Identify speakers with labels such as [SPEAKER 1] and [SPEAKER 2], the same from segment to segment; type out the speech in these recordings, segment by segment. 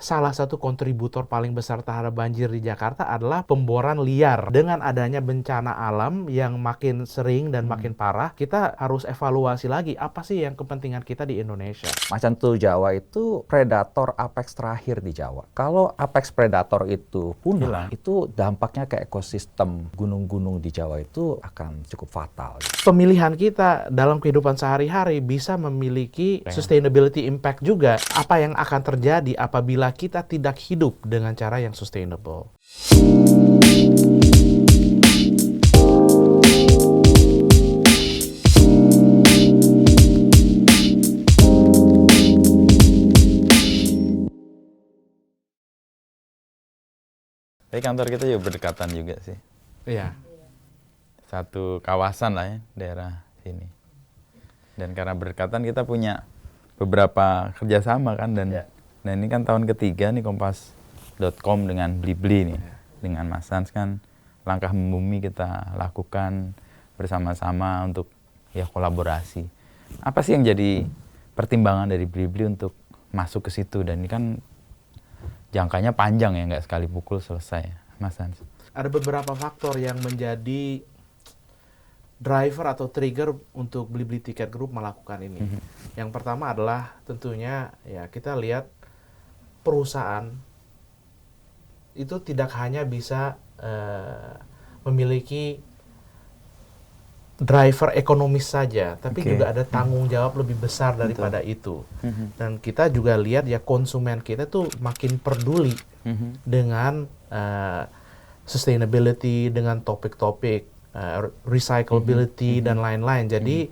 [SPEAKER 1] salah satu kontributor paling besar terhadap banjir di Jakarta adalah pemboran liar. Dengan adanya bencana alam yang makin sering dan makin parah, kita harus evaluasi lagi apa sih yang kepentingan kita di Indonesia.
[SPEAKER 2] Macan tutul Jawa itu predator apex terakhir di Jawa. Kalau apex predator itu punah, itu dampaknya ke ekosistem gunung-gunung di Jawa itu akan cukup fatal.
[SPEAKER 1] Pemilihan kita dalam kehidupan sehari-hari bisa memiliki sustainability impact juga. Apa yang akan terjadi apabila kita tidak hidup dengan cara yang sustainable.
[SPEAKER 3] Tapi kantor kita juga berdekatan juga sih.
[SPEAKER 1] Iya.
[SPEAKER 3] Satu kawasan lah ya, daerah sini. Dan karena berdekatan kita punya beberapa kerjasama kan. Dan nah ini kan tahun ketiga nih Kompas.com dengan Blibli nih. Dengan Mas Hans kan langkah membumi kita lakukan bersama-sama untuk ya kolaborasi. Apa sih yang jadi pertimbangan dari Blibli untuk masuk ke situ? Dan ini kan jangkanya panjang ya, nggak sekali pukul selesai, Mas Hans.
[SPEAKER 1] Ada beberapa faktor yang menjadi driver atau trigger untuk Blibli Ticket Group melakukan ini. Yang pertama adalah tentunya ya kita lihat perusahaan itu tidak hanya bisa memiliki driver ekonomis saja, tapi juga ada tanggung jawab lebih besar daripada itu. Dan kita juga lihat ya konsumen kita tuh makin peduli dengan sustainability, dengan topik-topik recyclability dan lain-lain. Jadi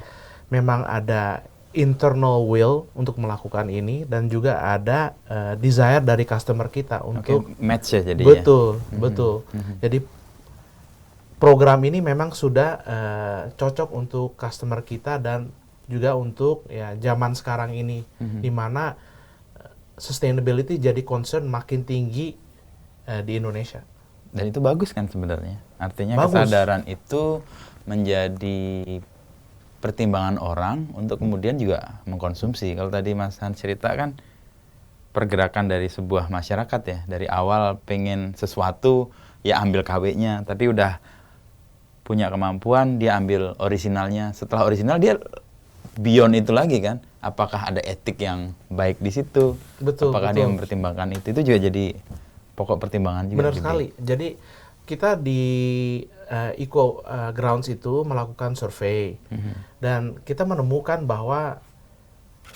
[SPEAKER 1] memang ada internal will untuk melakukan ini dan juga ada desire dari customer kita untuk
[SPEAKER 3] match ya jadi.
[SPEAKER 1] Betul. Jadi program ini memang sudah cocok untuk customer kita dan juga untuk ya zaman sekarang ini, di mana sustainability jadi concern makin tinggi di Indonesia.
[SPEAKER 3] Dan itu bagus kan sebenarnya. Artinya
[SPEAKER 1] bagus.
[SPEAKER 3] Kesadaran itu menjadi pertimbangan orang untuk kemudian juga mengkonsumsi. Kalau tadi Mas Hans cerita kan pergerakan dari sebuah masyarakat ya, dari awal pengen sesuatu ya ambil KW-nya, tapi udah punya kemampuan, dia ambil orisinalnya. Setelah orisinal dia beyond itu lagi kan. Apakah ada etik yang baik di situ? Apakah dia mempertimbangkan itu? Itu juga jadi pokok pertimbangan juga.
[SPEAKER 1] Benar sekali. Jadi kita di Eco Grounds itu melakukan survei. Dan kita menemukan bahwa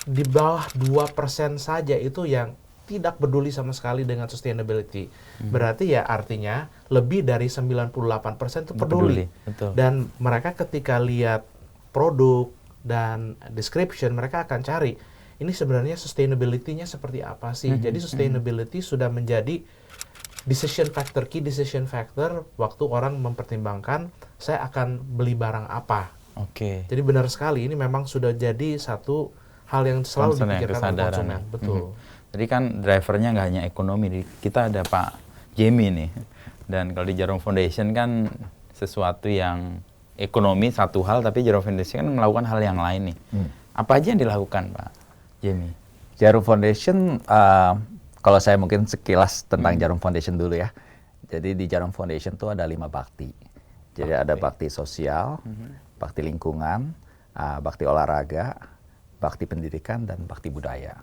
[SPEAKER 1] di bawah 2% saja itu yang tidak peduli sama sekali dengan sustainability. Berarti ya artinya lebih dari 98% itu peduli.
[SPEAKER 3] Betul.
[SPEAKER 1] Dan mereka ketika lihat produk dan description, mereka akan cari ini sebenarnya sustainability-nya seperti apa sih. Jadi sustainability sudah menjadi key decision factor waktu orang mempertimbangkan saya akan beli barang apa. Jadi benar sekali, ini memang sudah jadi satu hal yang selalu dipikirkan oleh konsumen. Betul.
[SPEAKER 3] Jadi kan drivernya nggak hanya ekonomi, kita ada Pak Jamie nih. Dan kalau di Jarum Foundation kan sesuatu yang ekonomi satu hal, tapi Jarum Foundation kan melakukan hal yang lain nih. Apa aja yang dilakukan Pak Jamie?
[SPEAKER 2] Jarum Foundation, kalau saya mungkin sekilas tentang Jarum Foundation dulu ya. Jadi di Jarum Foundation tuh ada 5 bakti. Jadi ada bakti sosial, bakti lingkungan, bakti olahraga, bakti pendidikan, dan bakti budaya.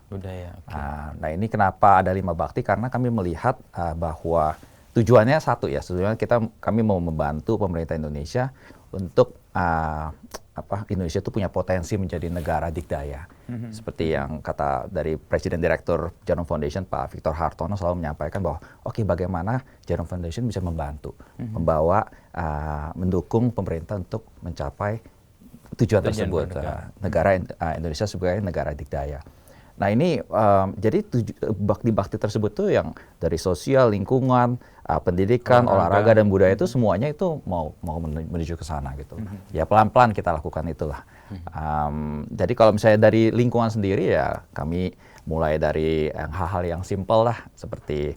[SPEAKER 2] Nah ini kenapa ada 5 bakti? Karena kami melihat bahwa tujuannya satu ya, tujuannya kami mau membantu pemerintah Indonesia untuk Indonesia itu punya potensi menjadi negara dikdaya. Seperti yang kata dari Presiden Direktur Jarum Foundation Pak Victor Hartono selalu menyampaikan bahwa bagaimana Jarum Foundation bisa membantu, mendukung pemerintah untuk mencapai tujuan tersebut, negara Indonesia sebagai negara dikdaya. Nah ini jadi bakti-bakti tersebut tuh yang dari sosial, lingkungan, pendidikan, olahraga dan budaya itu semuanya itu mau menuju ke sana gitu. Ya pelan-pelan kita lakukan itulah. Jadi kalau misalnya dari lingkungan sendiri ya kami mulai dari hal-hal yang simpel lah, seperti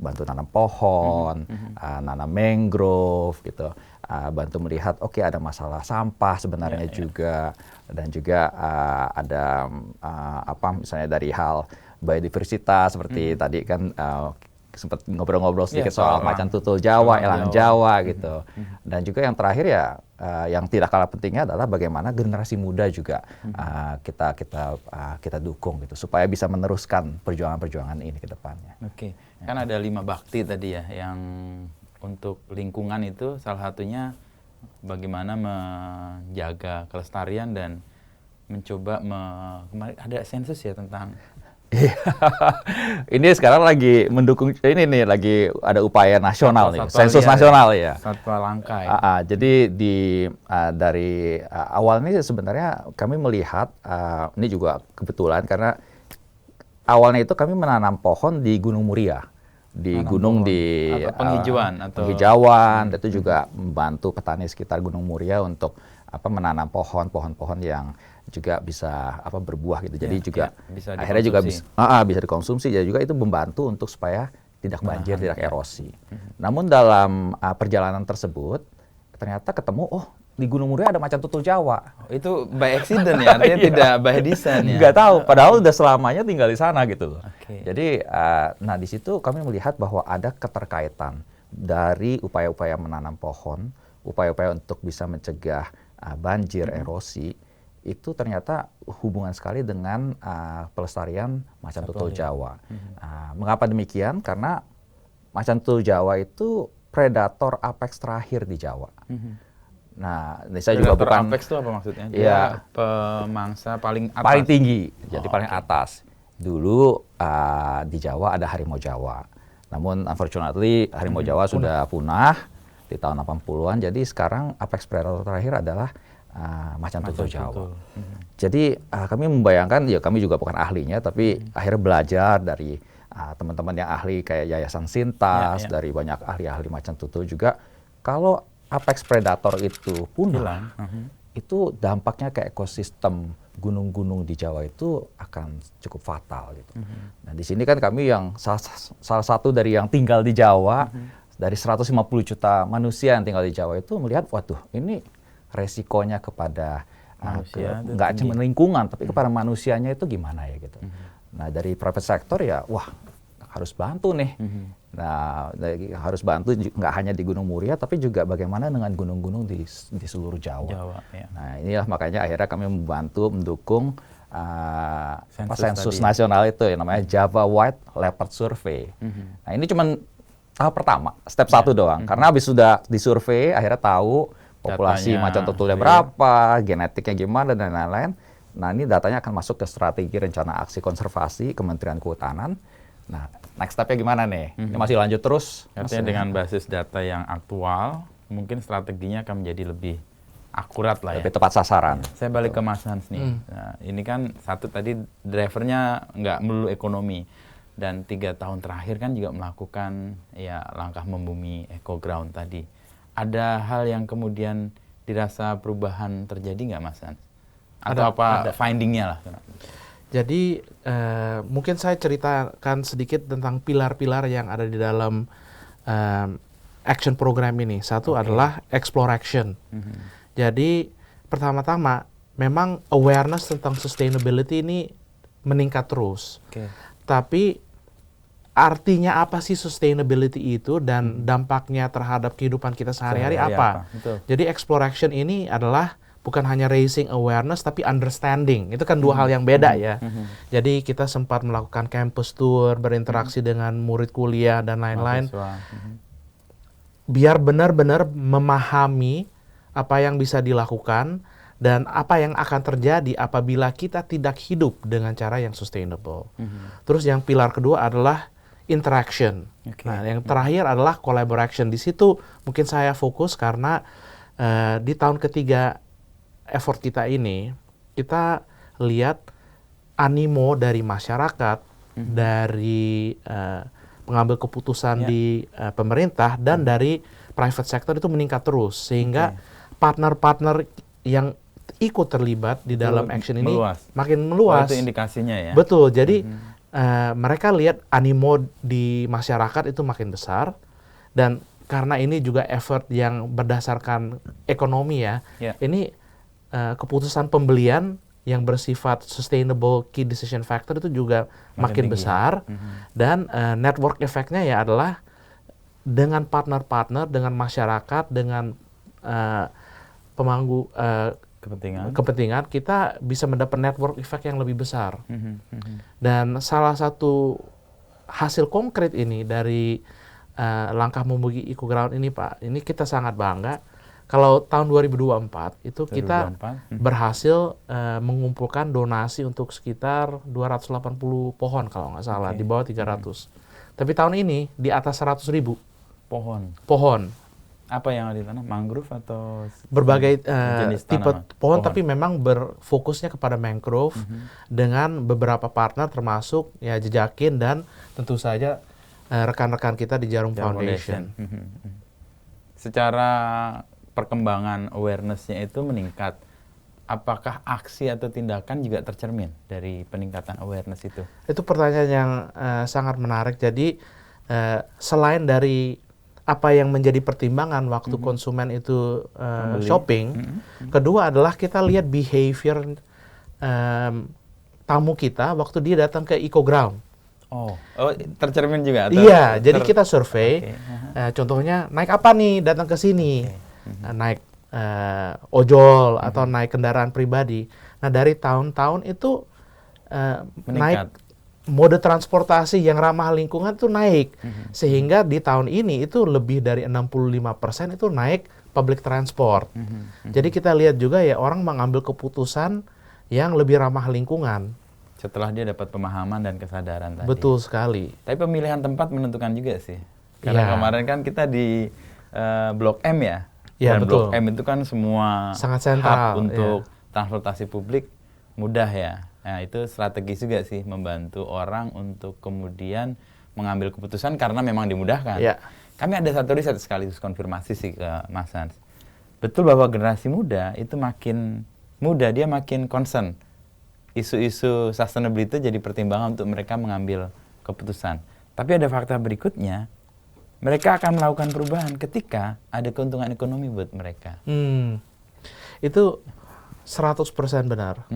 [SPEAKER 2] bantu nanam pohon, nanam mangrove gitu. Bantu melihat ada masalah sampah sebenarnya juga, dan juga ada misalnya dari hal biodiversitas seperti tadi kan sempat ngobrol-ngobrol sedikit soal macan tutul Jawa, elang Jawa gitu. Dan juga yang terakhir ya yang tidak kalah pentingnya adalah bagaimana generasi muda juga kita dukung gitu supaya bisa meneruskan perjuangan-perjuangan ini ke depannya.
[SPEAKER 3] Oke. Kan ada 5 bakti tadi ya yang untuk lingkungan itu salah satunya bagaimana menjaga kelestarian dan mencoba kemarin ada sensus ya tentang
[SPEAKER 2] ini sekarang lagi mendukung ini nih lagi ada upaya nasional nih, sensus nasional ya.
[SPEAKER 3] Satwa langka ya.
[SPEAKER 2] Jadi dari awal ini sebenarnya kami melihat ini juga kebetulan karena awalnya itu kami menanam pohon di Gunung Muria. Di gunung di penghijauan itu juga membantu petani sekitar Gunung Muria untuk menanam pohon-pohon yang juga bisa berbuah gitu. Jadi juga
[SPEAKER 3] bisa
[SPEAKER 2] akhirnya juga bisa dikonsumsi. Jadi juga itu membantu untuk supaya tidak banjir, tidak erosi. Namun dalam perjalanan tersebut ternyata ketemu di Gunung Muria ada macan tutul Jawa.
[SPEAKER 3] Itu by accident ya, artinya tidak by design ya.
[SPEAKER 2] Nggak tahu, padahal udah selamanya tinggal di sana gitu loh.
[SPEAKER 3] Okay.
[SPEAKER 2] Jadi, di situ kami melihat bahwa ada keterkaitan dari upaya-upaya menanam pohon, upaya-upaya untuk bisa mencegah banjir, erosi, itu ternyata hubungan sekali dengan pelestarian macan tutul Jawa. Mengapa demikian? Karena macan tutul Jawa itu predator apex terakhir di Jawa. Nah, saya juga bukan
[SPEAKER 3] apex itu apa maksudnya?
[SPEAKER 2] Dia
[SPEAKER 3] pemangsa paling atas.
[SPEAKER 2] Paling tinggi, jadi paling atas. Dulu di Jawa ada harimau Jawa. Namun unfortunately harimau Jawa sudah punah di tahun 80-an. Jadi sekarang apex predator terakhir adalah macan tutul Jawa. Jadi kami membayangkan, ya kami juga bukan ahlinya, tapi akhirnya belajar dari teman-teman yang ahli kayak Yayasan Sintas, dari banyak ahli-ahli macan tutul juga. Kalau apex predator itu punah, itu dampaknya ke ekosistem gunung-gunung di Jawa itu akan cukup fatal gitu. Nah di sini kan kami yang salah satu dari yang tinggal di Jawa, dari 150 juta manusia yang tinggal di Jawa itu melihat, waduh ini resikonya kepada nggak cuma lingkungan, tapi kepada manusianya itu gimana ya gitu. Nah dari private sector ya, wah harus bantu nih. Nah, harus bantu nggak hanya di Gunung Muria, tapi juga bagaimana dengan gunung-gunung di seluruh Jawa.
[SPEAKER 3] Ya.
[SPEAKER 2] Nah, inilah makanya akhirnya kami mendukung sensus nasional itu yang namanya Java White Leopard Survey. Nah, ini cuma tahap pertama, step 1 doang. Karena habis sudah disurvei, akhirnya tahu populasi macan tutulnya berapa, genetiknya gimana, dan lain-lain. Nah, ini datanya akan masuk ke strategi rencana aksi konservasi Kementerian Kehutanan. Nah, next step-nya gimana nih? Ini masih lanjut terus?
[SPEAKER 3] Artinya dengan basis data yang aktual, mungkin strateginya akan menjadi lebih akurat lah ya.
[SPEAKER 2] Lebih tepat sasaran.
[SPEAKER 3] Saya balik ke Mas Hans nih. Nah, ini kan satu tadi drivernya nggak melulu ekonomi. Dan 3 tahun terakhir kan juga melakukan ya langkah membumi eco-ground tadi. Ada hal yang kemudian dirasa perubahan terjadi nggak Mas Hans? Atau ada finding-nya lah?
[SPEAKER 1] Jadi mungkin saya ceritakan sedikit tentang pilar-pilar yang ada di dalam action program ini. Satu adalah explore action. Jadi pertama-tama memang awareness tentang sustainability ini meningkat terus. Tapi artinya apa sih sustainability itu dan dampaknya terhadap kehidupan kita sehari-hari apa? Jadi explore action ini adalah bukan hanya raising awareness, tapi understanding. Itu kan 2 hal yang beda ya. Jadi kita sempat melakukan campus tour, berinteraksi dengan murid kuliah dan lain-lain. Biar benar-benar memahami apa yang bisa dilakukan dan apa yang akan terjadi apabila kita tidak hidup dengan cara yang sustainable. Terus yang pilar kedua adalah interaction. Nah, yang terakhir adalah collaboration. Di situ mungkin saya fokus karena di tahun ketiga effort kita ini, kita lihat animo dari masyarakat, dari pengambil keputusan di pemerintah, dan dari private sector itu meningkat terus. Sehingga partner-partner yang ikut terlibat di dalam action ini makin meluas.
[SPEAKER 3] Itu indikasinya ya?
[SPEAKER 1] Betul, jadi mereka lihat animo di masyarakat itu makin besar, dan karena ini juga effort yang berdasarkan ekonomi ya, ini keputusan pembelian yang bersifat sustainable key decision factor itu juga makin
[SPEAKER 3] tinggi.
[SPEAKER 1] besar. Dan network effect-nya ya adalah dengan partner-partner, dengan masyarakat, dengan pemangku kepentingan, kita bisa mendapat network effect yang lebih besar. Dan salah satu hasil konkret ini dari langkah membuat EcoGround ini, Pak, ini kita sangat bangga. Kalau tahun 2024 itu kita berhasil mengumpulkan donasi untuk sekitar 280 pohon kalau nggak salah, di bawah 300. Tapi tahun ini di atas 100.000 pohon.
[SPEAKER 3] Apa yang ada di tanah? Mangrove atau
[SPEAKER 1] berbagai
[SPEAKER 3] jenis
[SPEAKER 1] tipe
[SPEAKER 3] tanaman?
[SPEAKER 1] pohon, tapi memang berfokusnya kepada mangrove dengan beberapa partner termasuk ya Jejakin dan tentu saja rekan-rekan kita di Jarum Foundation.
[SPEAKER 3] Secara perkembangan awareness-nya itu meningkat. Apakah aksi atau tindakan juga tercermin dari peningkatan awareness itu?
[SPEAKER 1] Itu pertanyaan yang sangat menarik. Jadi selain dari apa yang menjadi pertimbangan waktu konsumen itu shopping, kedua adalah kita lihat behavior tamu kita waktu dia datang ke EcoGround.
[SPEAKER 3] Oh, tercermin juga? Atau
[SPEAKER 1] Iya, jadi kita survei. Contohnya naik apa nih datang ke sini? Naik ojol atau naik kendaraan pribadi. Nah, dari tahun-tahun itu naik mode transportasi yang ramah lingkungan itu naik. Sehingga di tahun ini itu lebih dari 65% itu naik public transport. Jadi kita lihat juga ya orang mengambil keputusan yang lebih ramah lingkungan.
[SPEAKER 3] Setelah dia dapat pemahaman dan kesadaran tadi.
[SPEAKER 1] Betul sekali.
[SPEAKER 3] Tapi pemilihan tempat menentukan juga sih. Karena kemarin kan kita di Blok M ya.
[SPEAKER 1] Ya,
[SPEAKER 3] dan
[SPEAKER 1] betul.
[SPEAKER 3] Blok M itu kan semua
[SPEAKER 1] sangat sentral
[SPEAKER 3] hub untuk transportasi publik mudah ya. Nah, itu strategis juga sih membantu orang untuk kemudian mengambil keputusan karena memang dimudahkan.
[SPEAKER 1] Ya.
[SPEAKER 3] Kami ada satu riset sekaligus konfirmasi sih ke Mas Hans. Betul bahwa generasi muda itu makin muda, dia makin concern. Isu-isu sustainability jadi pertimbangan untuk mereka mengambil keputusan. Tapi ada fakta berikutnya, mereka akan melakukan perubahan ketika ada keuntungan ekonomi buat mereka.
[SPEAKER 1] Itu 100% benar.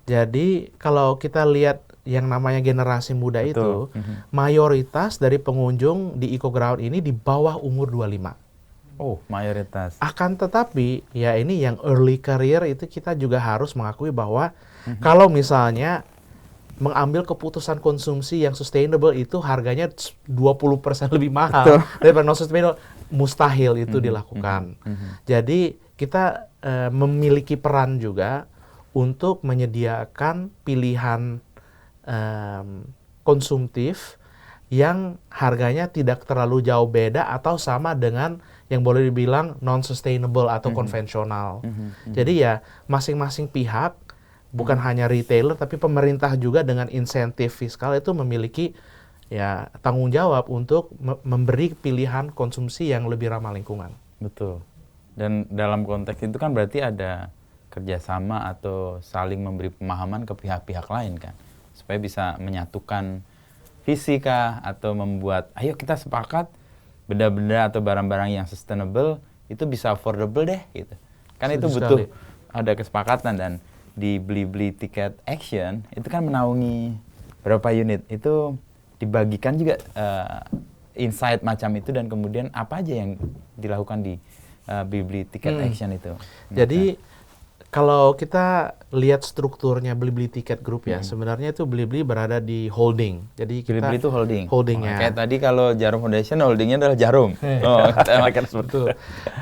[SPEAKER 1] Jadi kalau kita lihat yang namanya generasi muda itu, mayoritas dari pengunjung di EcoGround ini di bawah umur 25.
[SPEAKER 3] Oh, mayoritas.
[SPEAKER 1] Akan tetapi, ya ini yang early career itu kita juga harus mengakui bahwa kalau misalnya mengambil keputusan konsumsi yang sustainable itu harganya 20% lebih mahal daripada non-sustainable, mustahil itu dilakukan. Jadi kita memiliki peran juga untuk menyediakan pilihan konsumtif yang harganya tidak terlalu jauh beda atau sama dengan yang boleh dibilang non-sustainable atau konvensional. Jadi ya masing-masing pihak, bukan hanya retailer, tapi pemerintah juga dengan insentif fiskal itu memiliki ya tanggung jawab untuk memberi pilihan konsumsi yang lebih ramah lingkungan.
[SPEAKER 3] Betul. Dan dalam konteks itu kan berarti ada kerjasama atau saling memberi pemahaman ke pihak-pihak lain kan, supaya bisa menyatukan visi kah atau membuat, ayo kita sepakat benda-benda atau barang-barang yang sustainable itu bisa affordable deh gitu. Kan itu butuh ada kesepakatan. Dan di beli-beli tiket action itu kan menaungi berapa unit, itu dibagikan juga insight macam itu, dan kemudian apa aja yang dilakukan di beli-beli tiket action itu.
[SPEAKER 1] Jadi kalau kita lihat strukturnya Blibli Ticket Group ya, sebenarnya itu Blibli berada di holding. Jadi kita
[SPEAKER 3] Blibli itu
[SPEAKER 1] holdingnya.
[SPEAKER 3] Kayak tadi kalau Jarum Foundation holdingnya adalah Jarum.
[SPEAKER 1] Betul.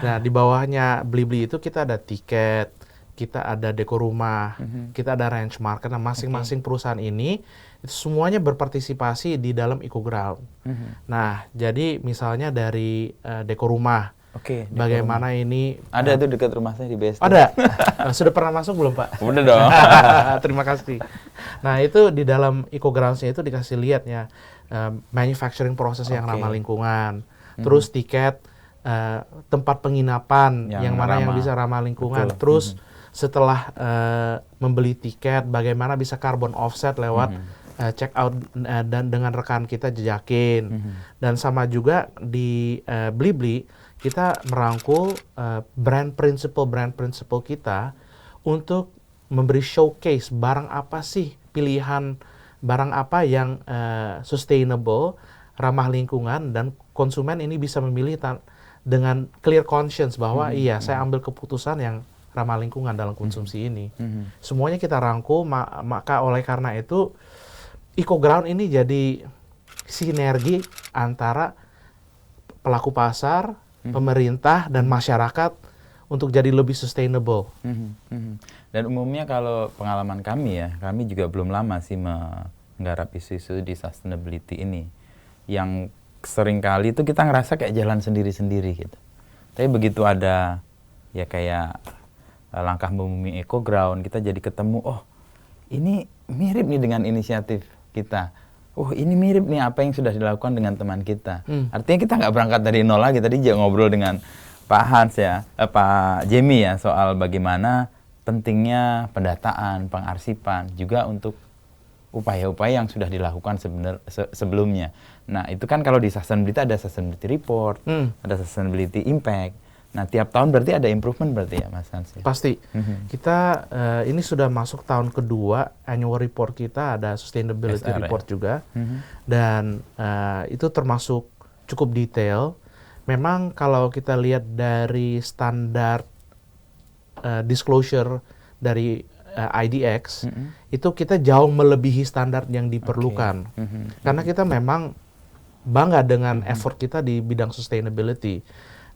[SPEAKER 1] Nah, di bawahnya Blibli itu kita ada tiket, kita ada Deko Rumah, kita ada Range Market. Nah, masing-masing perusahaan ini itu semuanya berpartisipasi di dalam EcoGround. Nah, jadi misalnya dari Deko Rumah, bagaimana ini
[SPEAKER 3] ada itu dekat rumah saya di BSD.
[SPEAKER 1] Ada. Sudah pernah masuk belum, Pak?
[SPEAKER 3] Udah dong.
[SPEAKER 1] Terima kasih. Nah, itu di dalam EcoGrounds-nya itu dikasih lihat ya manufacturing proses yang ramah lingkungan. Terus tiket tempat penginapan yang mana yang bisa ramah lingkungan. Terus setelah membeli tiket, bagaimana bisa carbon offset lewat check out dan dengan rekan kita Jejakin. Dan sama juga di Blibli kita merangkul brand principle kita untuk memberi showcase barang apa sih, pilihan barang apa yang sustainable, ramah lingkungan, dan konsumen ini bisa memilih dengan clear conscience bahwa iya, saya ambil keputusan yang ramah lingkungan dalam konsumsi ini. Semuanya kita rangkum, maka oleh karena itu EcoGround ini jadi sinergi antara pelaku pasar, pemerintah, dan masyarakat untuk jadi lebih sustainable.
[SPEAKER 3] Dan umumnya kalau pengalaman kami ya, kami juga belum lama sih menggarap isu-isu di sustainability ini. Yang seringkali itu kita ngerasa kayak jalan sendiri-sendiri gitu. Tapi begitu ada ya kayak langkah membumi EcoGround, kita jadi ketemu, oh ini mirip nih dengan inisiatif kita. Oh ini mirip nih apa yang sudah dilakukan dengan teman kita. Artinya kita nggak berangkat dari nol lagi. Tadi juga ngobrol dengan Pak Hans ya, Pak Jamie ya, soal bagaimana pentingnya pendataan, pengarsipan, juga untuk upaya-upaya yang sudah dilakukan sebelumnya. Nah itu kan kalau di sustainability ada sustainability report, ada sustainability impact. Nah tiap tahun berarti ada improvement berarti ya Mas Hans?
[SPEAKER 1] Pasti. Kita ini sudah masuk tahun kedua, annual report kita ada sustainability
[SPEAKER 3] SR,
[SPEAKER 1] report
[SPEAKER 3] ya?
[SPEAKER 1] juga. Dan itu termasuk cukup detail. Memang kalau kita lihat dari standar disclosure dari IDX, itu kita jauh melebihi standar yang diperlukan. Karena kita memang bangga dengan effort kita di bidang sustainability.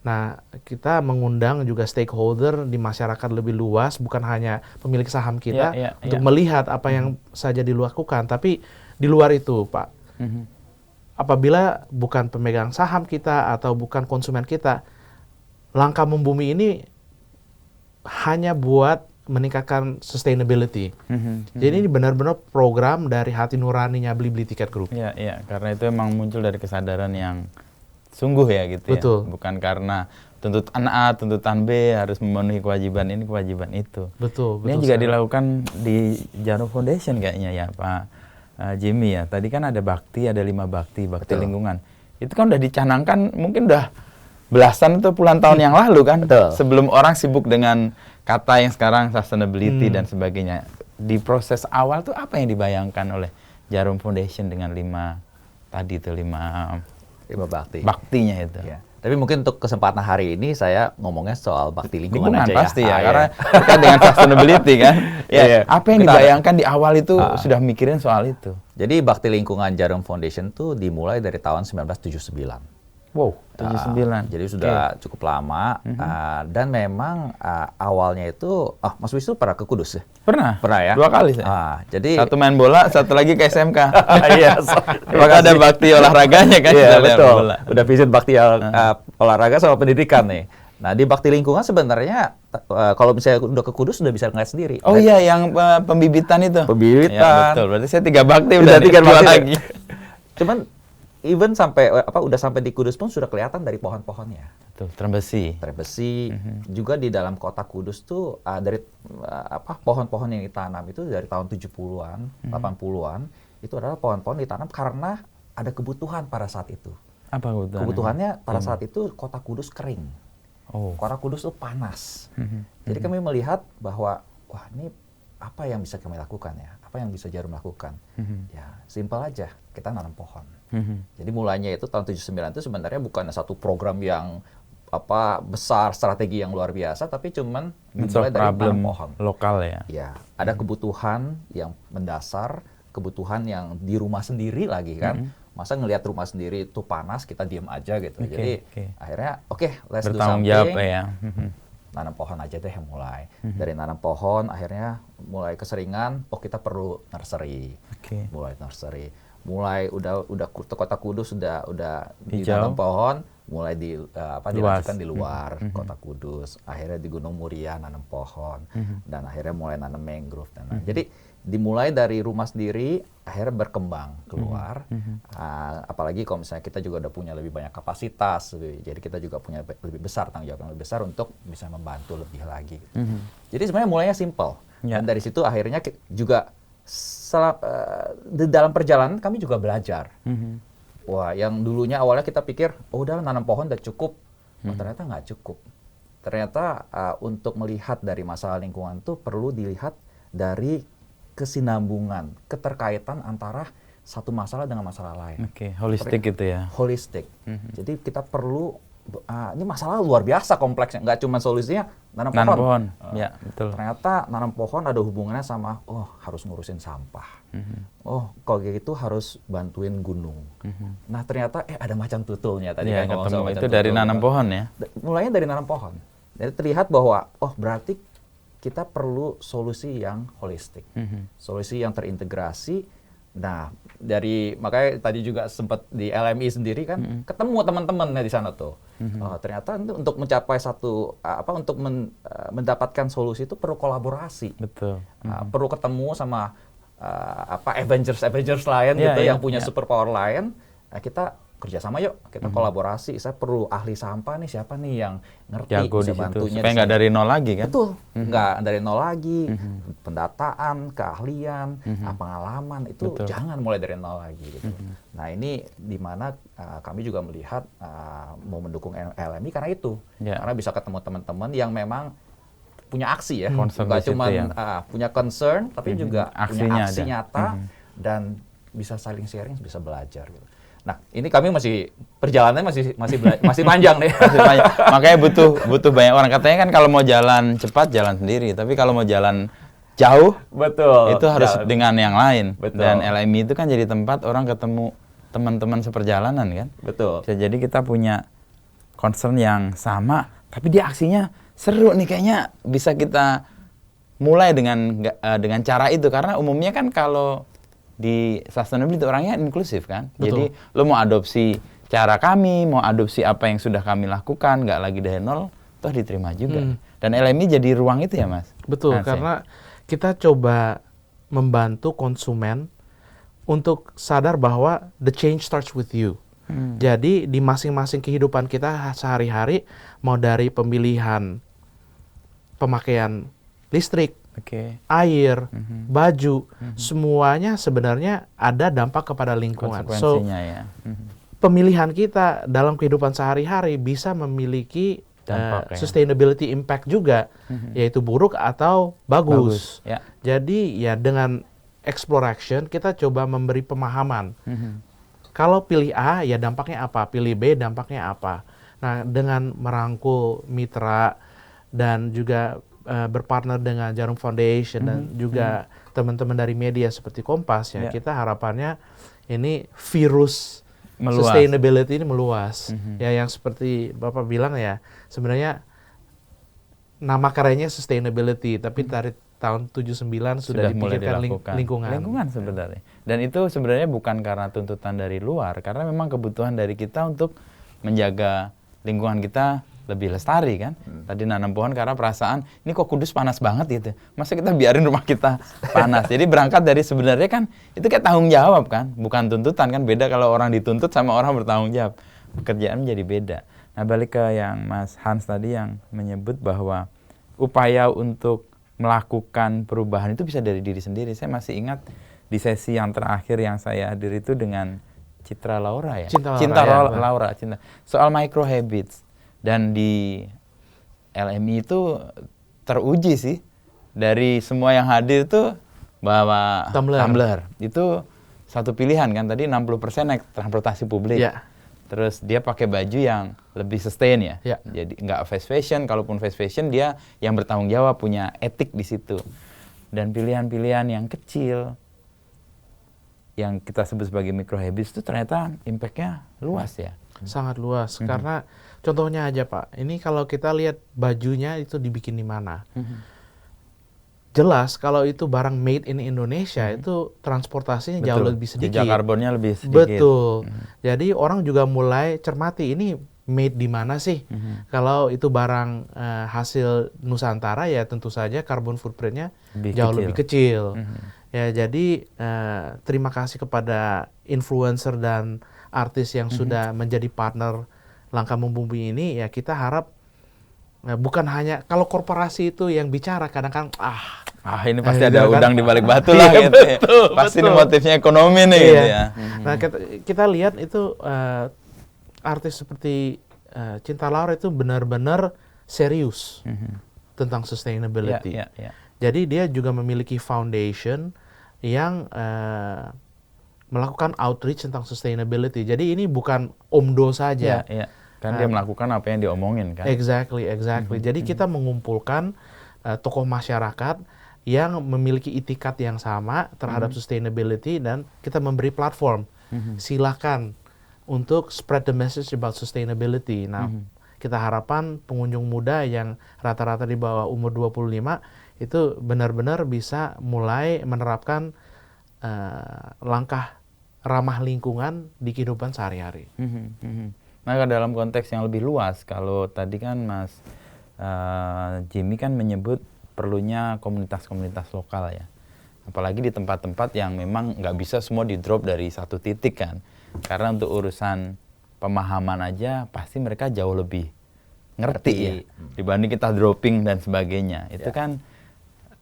[SPEAKER 1] Nah, kita mengundang juga stakeholder di masyarakat lebih luas, bukan hanya pemilik saham kita, untuk melihat apa yang saja dilakukan. Tapi di luar itu, Pak, apabila bukan pemegang saham kita atau bukan konsumen kita, langkah membumi ini hanya buat meningkatkan sustainability. Jadi ini benar-benar program dari hati nuraninya Beli Tiket Group.
[SPEAKER 3] Iya, iya, karena itu emang muncul dari kesadaran yang sungguh ya gitu.
[SPEAKER 1] Betul.
[SPEAKER 3] Ya. Bukan karena tuntutan A, tuntutan B harus memenuhi kewajiban ini, kewajiban itu.
[SPEAKER 1] Betul.
[SPEAKER 3] Ini juga dilakukan di Jarum Foundation kayaknya ya Pak Jamie ya. Tadi kan ada bakti, ada 5 bakti lingkungan. Itu kan udah dicanangkan mungkin udah belasan atau puluhan tahun yang lalu kan.
[SPEAKER 2] Betul.
[SPEAKER 3] Sebelum orang sibuk dengan kata yang sekarang sustainability dan sebagainya. Di proses awal tuh apa yang dibayangkan oleh Jarum Foundation dengan 5
[SPEAKER 2] bakti.
[SPEAKER 3] Baktinya itu.
[SPEAKER 2] Ya. Tapi mungkin untuk kesempatan hari ini saya ngomongnya soal bakti lingkungan aja
[SPEAKER 3] pasti ya,
[SPEAKER 2] ya.
[SPEAKER 3] karena kita dengan sustainability kan. Ya, apa yang
[SPEAKER 2] Kita
[SPEAKER 3] dibayangkan di awal itu sudah mikirin soal itu.
[SPEAKER 2] Jadi bakti lingkungan Jarum Foundation tuh dimulai dari tahun 1979.
[SPEAKER 3] Wow, 79.
[SPEAKER 2] Jadi sudah cukup lama dan memang awalnya itu Mas Wisnu pernah ke Kudus ya?
[SPEAKER 3] Pernah
[SPEAKER 2] ya?
[SPEAKER 3] 2 kali saya.
[SPEAKER 2] Jadi
[SPEAKER 3] satu main bola, satu lagi ke SMK.
[SPEAKER 2] Iya.
[SPEAKER 3] Maka ada bakti olahraganya kan.
[SPEAKER 2] Iya, betul. Udah visit bakti olahraga sama pendidikan nih. Nah, di bakti lingkungan sebenarnya kalau misalnya udah ke Kudus sudah bisa ngeliat sendiri.
[SPEAKER 3] Oh iya, yang pembibitan itu.
[SPEAKER 2] Pembibitan.
[SPEAKER 3] Ya, betul. Berarti saya 3 bakti
[SPEAKER 2] udah 3 bakti
[SPEAKER 3] lagi.
[SPEAKER 2] Cuman even sampai udah sampai di Kudus pun sudah kelihatan dari pohon-pohonnya.
[SPEAKER 3] Betul, terbesi.
[SPEAKER 2] Juga di dalam kota Kudus tuh dari pohon-pohon yang ditanam itu dari tahun 70-an, 80-an itu adalah pohon-pohon ditanam karena ada kebutuhan pada saat itu.
[SPEAKER 3] Apa kebutuhannya?
[SPEAKER 2] Kebutuhannya pada saat itu kota Kudus kering. Kota Kudus tuh panas. Jadi kami melihat bahwa wah ini apa yang bisa kami lakukan ya? Apa yang bisa Jarum lakukan? Ya, simpel aja, kita nanam pohon. Jadi mulainya itu tahun 79 itu sebenarnya bukan satu program yang besar, strategi yang luar biasa, tapi cuman dimulai dari tanam pohon.
[SPEAKER 3] Lokal ya?
[SPEAKER 2] Ya, ada kebutuhan yang mendasar, kebutuhan yang di rumah sendiri lagi kan. Masa ngelihat rumah sendiri itu panas, kita diem aja gitu. Jadi akhirnya let's do something.
[SPEAKER 3] Bertanggung jawab ya.
[SPEAKER 2] Nanam pohon aja deh yang mulai. Dari nanam pohon akhirnya mulai keseringan, kita perlu nursery. Mulai nursery. Mulai udah kota Kudus udah ditanam pohon, mulai dilanjutkan di luar kota Kudus. Akhirnya di Gunung Muria nanam pohon dan akhirnya mulai nanam mangrove jadi dimulai dari rumah sendiri, akhirnya berkembang keluar. Apalagi kalau misalnya kita juga udah punya lebih banyak kapasitas, jadi kita juga punya lebih besar, tanggung jawab yang lebih besar untuk bisa membantu lebih lagi. Jadi sebenarnya mulainya simple. Dan dari situ akhirnya juga di dalam perjalanan kami juga belajar. Wah, yang dulunya awalnya kita pikir, udah nanam pohon udah cukup. Ternyata nggak cukup. Ternyata untuk melihat dari masalah lingkungan itu perlu dilihat dari kesinambungan, keterkaitan antara satu masalah dengan masalah lain.
[SPEAKER 3] Oke, holistik gitu ya.
[SPEAKER 2] Holistik. Jadi kita perlu, ini masalah luar biasa kompleksnya, nggak cuma solusinya nanam
[SPEAKER 3] Nanam
[SPEAKER 2] pohon.
[SPEAKER 3] pohon. Ya, betul.
[SPEAKER 2] Ternyata nanam pohon ada hubungannya sama, harus ngurusin sampah. Kalau gitu harus bantuin gunung. Nah ternyata ada macan tutulnya tadi
[SPEAKER 3] Ya,
[SPEAKER 2] kan ngomong soal
[SPEAKER 3] ketemu
[SPEAKER 2] macan
[SPEAKER 3] itu dari
[SPEAKER 2] tutul,
[SPEAKER 3] nanam
[SPEAKER 2] gitu.
[SPEAKER 3] pohon ya.
[SPEAKER 2] Mulainya dari nanam pohon. Jadi terlihat bahwa berarti kita perlu solusi yang holistik, solusi yang terintegrasi. Nah makanya tadi juga sempat di LMI sendiri kan ketemu teman-temannya di sana tuh. Ternyata untuk mencapai untuk mendapatkan solusi itu perlu kolaborasi.
[SPEAKER 3] Betul.
[SPEAKER 2] Perlu ketemu sama Avengers lain gitu yang punya superpower lain. Kita kerjasama yuk, kita kolaborasi. Saya perlu ahli sampah nih, siapa nih yang ngerti,
[SPEAKER 3] Jago
[SPEAKER 2] bisa
[SPEAKER 3] di situ
[SPEAKER 2] bantunya.
[SPEAKER 3] supaya nggak dari nol lagi kan?
[SPEAKER 2] Betul, nggak dari nol lagi. Pendataan, keahlian, pengalaman itu jangan mulai dari nol lagi. Gitu. Nah ini di mana kami juga melihat mau mendukung LMI karena itu, karena bisa ketemu teman-teman yang memang punya aksi ya, nggak cuma punya concern, tapi juga punya aksi nyata dan bisa saling sharing, bisa belajar. Gitu. Nah, ini kami perjalanannya masih panjang nih.
[SPEAKER 3] Makanya butuh banyak orang. Katanya kan kalau mau jalan cepat jalan sendiri, tapi kalau mau jalan jauh, itu harus dengan yang lain. Dan LMI itu kan jadi tempat orang ketemu teman-teman seperjalanan kan.
[SPEAKER 2] Betul.
[SPEAKER 3] Jadi kita punya concern yang sama, tapi dia aksinya seru nih, kayaknya bisa kita mulai dengan cara itu, karena umumnya kan kalau di sustainability orangnya inklusif kan.
[SPEAKER 1] Betul.
[SPEAKER 3] Jadi lo mau adopsi cara kami, mau adopsi apa yang sudah kami lakukan, nggak lagi dari nol, toh diterima juga. Dan LMI jadi ruang itu ya Mas?
[SPEAKER 1] Betul, karena kita coba membantu konsumen untuk sadar bahwa the change starts with you. Jadi di masing-masing kehidupan kita sehari-hari, mau dari pemilihan pemakaian listrik, air, baju, semuanya sebenarnya ada dampak kepada lingkungan. So, pemilihan kita dalam kehidupan sehari-hari bisa memiliki sustainability impact juga, yaitu buruk atau bagus. Jadi ya dengan exploration kita coba memberi pemahaman. Kalau pilih A ya dampaknya apa, pilih B dampaknya apa. Nah dengan merangkul mitra dan juga berpartner dengan Jarum Foundation dan juga teman-teman dari media seperti Kompas ya, kita harapannya ini virus sustainability ini meluas. Ya yang seperti Bapak bilang ya, sebenarnya nama karyanya sustainability, tapi dari tahun 79 sudah dipikirkan lingkungan.
[SPEAKER 3] Lingkungan sebenarnya. Dan itu sebenarnya bukan karena tuntutan dari luar, karena memang kebutuhan dari kita untuk menjaga lingkungan kita lebih lestari kan. Tadi nanam pohon karena perasaan ini kok Kudus panas banget gitu. Masa kita biarin rumah kita panas. Jadi berangkat dari sebenarnya kan itu kayak tanggung jawab kan, bukan tuntutan kan. Beda kalau orang dituntut sama orang bertanggung jawab. Pekerjaan menjadi beda. Nah, balik ke yang Mas Hans tadi yang menyebut bahwa upaya untuk melakukan perubahan itu bisa dari diri sendiri. Saya masih ingat di sesi yang terakhir yang saya hadir itu dengan Citra Laura ya. Laura. Soal micro habits. Dan di LMI itu teruji sih dari semua yang hadir itu bahwa tumbler itu satu pilihan kan. Tadi 60% naik transportasi publik. Terus dia pakai baju yang lebih sustain ya. Jadi nggak fast fashion, kalaupun fast fashion dia yang bertanggung jawab, punya etik di situ. Dan pilihan-pilihan yang kecil yang kita sebut sebagai micro habits itu ternyata impact-nya luas ya.
[SPEAKER 1] Sangat luas karena contohnya aja Pak, ini kalau kita lihat bajunya itu dibikin di mana. Jelas kalau itu barang made in Indonesia itu transportasinya jauh lebih sedikit.
[SPEAKER 3] Jejak karbonnya lebih sedikit.
[SPEAKER 1] Betul. Jadi orang juga mulai cermati ini made di mana sih. Kalau itu barang hasil Nusantara ya tentu saja carbon footprint-nya jauh lebih kecil. Ya jadi terima kasih kepada influencer dan artis yang sudah menjadi partner Langkah Membumi ini, ya kita harap bukan hanya kalau korporasi itu yang bicara kadang-kadang
[SPEAKER 3] ini pasti ada udang di balik batu lah gitu. Pasti ini motifnya ekonomi nih gitu ya.
[SPEAKER 1] Nah kita lihat itu artis seperti Cinta Laura itu benar-benar serius tentang sustainability. Jadi dia juga memiliki foundation yang melakukan outreach tentang sustainability. Jadi ini bukan OMDO saja.
[SPEAKER 3] Iya. Kan dia melakukan apa yang diomongin kan.
[SPEAKER 1] Exactly. Jadi kita mengumpulkan tokoh masyarakat yang memiliki itikat yang sama terhadap sustainability dan kita memberi platform. Silakan untuk spread the message about sustainability. Nah, kita harapkan pengunjung muda yang rata-rata di bawah umur 25 itu benar-benar bisa mulai menerapkan langkah ramah lingkungan di kehidupan sehari-hari.
[SPEAKER 3] Nah, dalam konteks yang lebih luas, kalau tadi kan Mas Jimmy kan menyebut perlunya komunitas-komunitas lokal ya. Apalagi di tempat-tempat yang memang nggak bisa semua di-drop dari satu titik kan. Karena untuk urusan pemahaman aja pasti mereka jauh lebih ngerti ya. Dibanding kita dropping dan sebagainya. Itu kan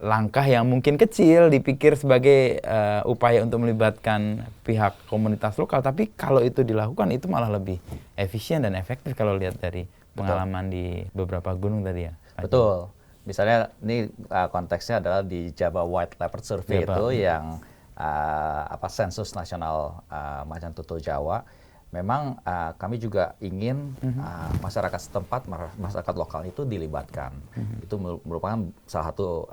[SPEAKER 3] langkah yang mungkin kecil dipikir sebagai upaya untuk melibatkan pihak komunitas lokal, tapi kalau itu dilakukan itu malah lebih efisien dan efektif kalau lihat dari pengalaman di beberapa gunung tadi ya.
[SPEAKER 2] Betul. Misalnya ini konteksnya adalah di Jawa White Leopard Survey itu yang sensus nasional Macan Tutul Jawa. Memang kami juga ingin masyarakat setempat, masyarakat lokal itu dilibatkan. Itu merupakan salah satu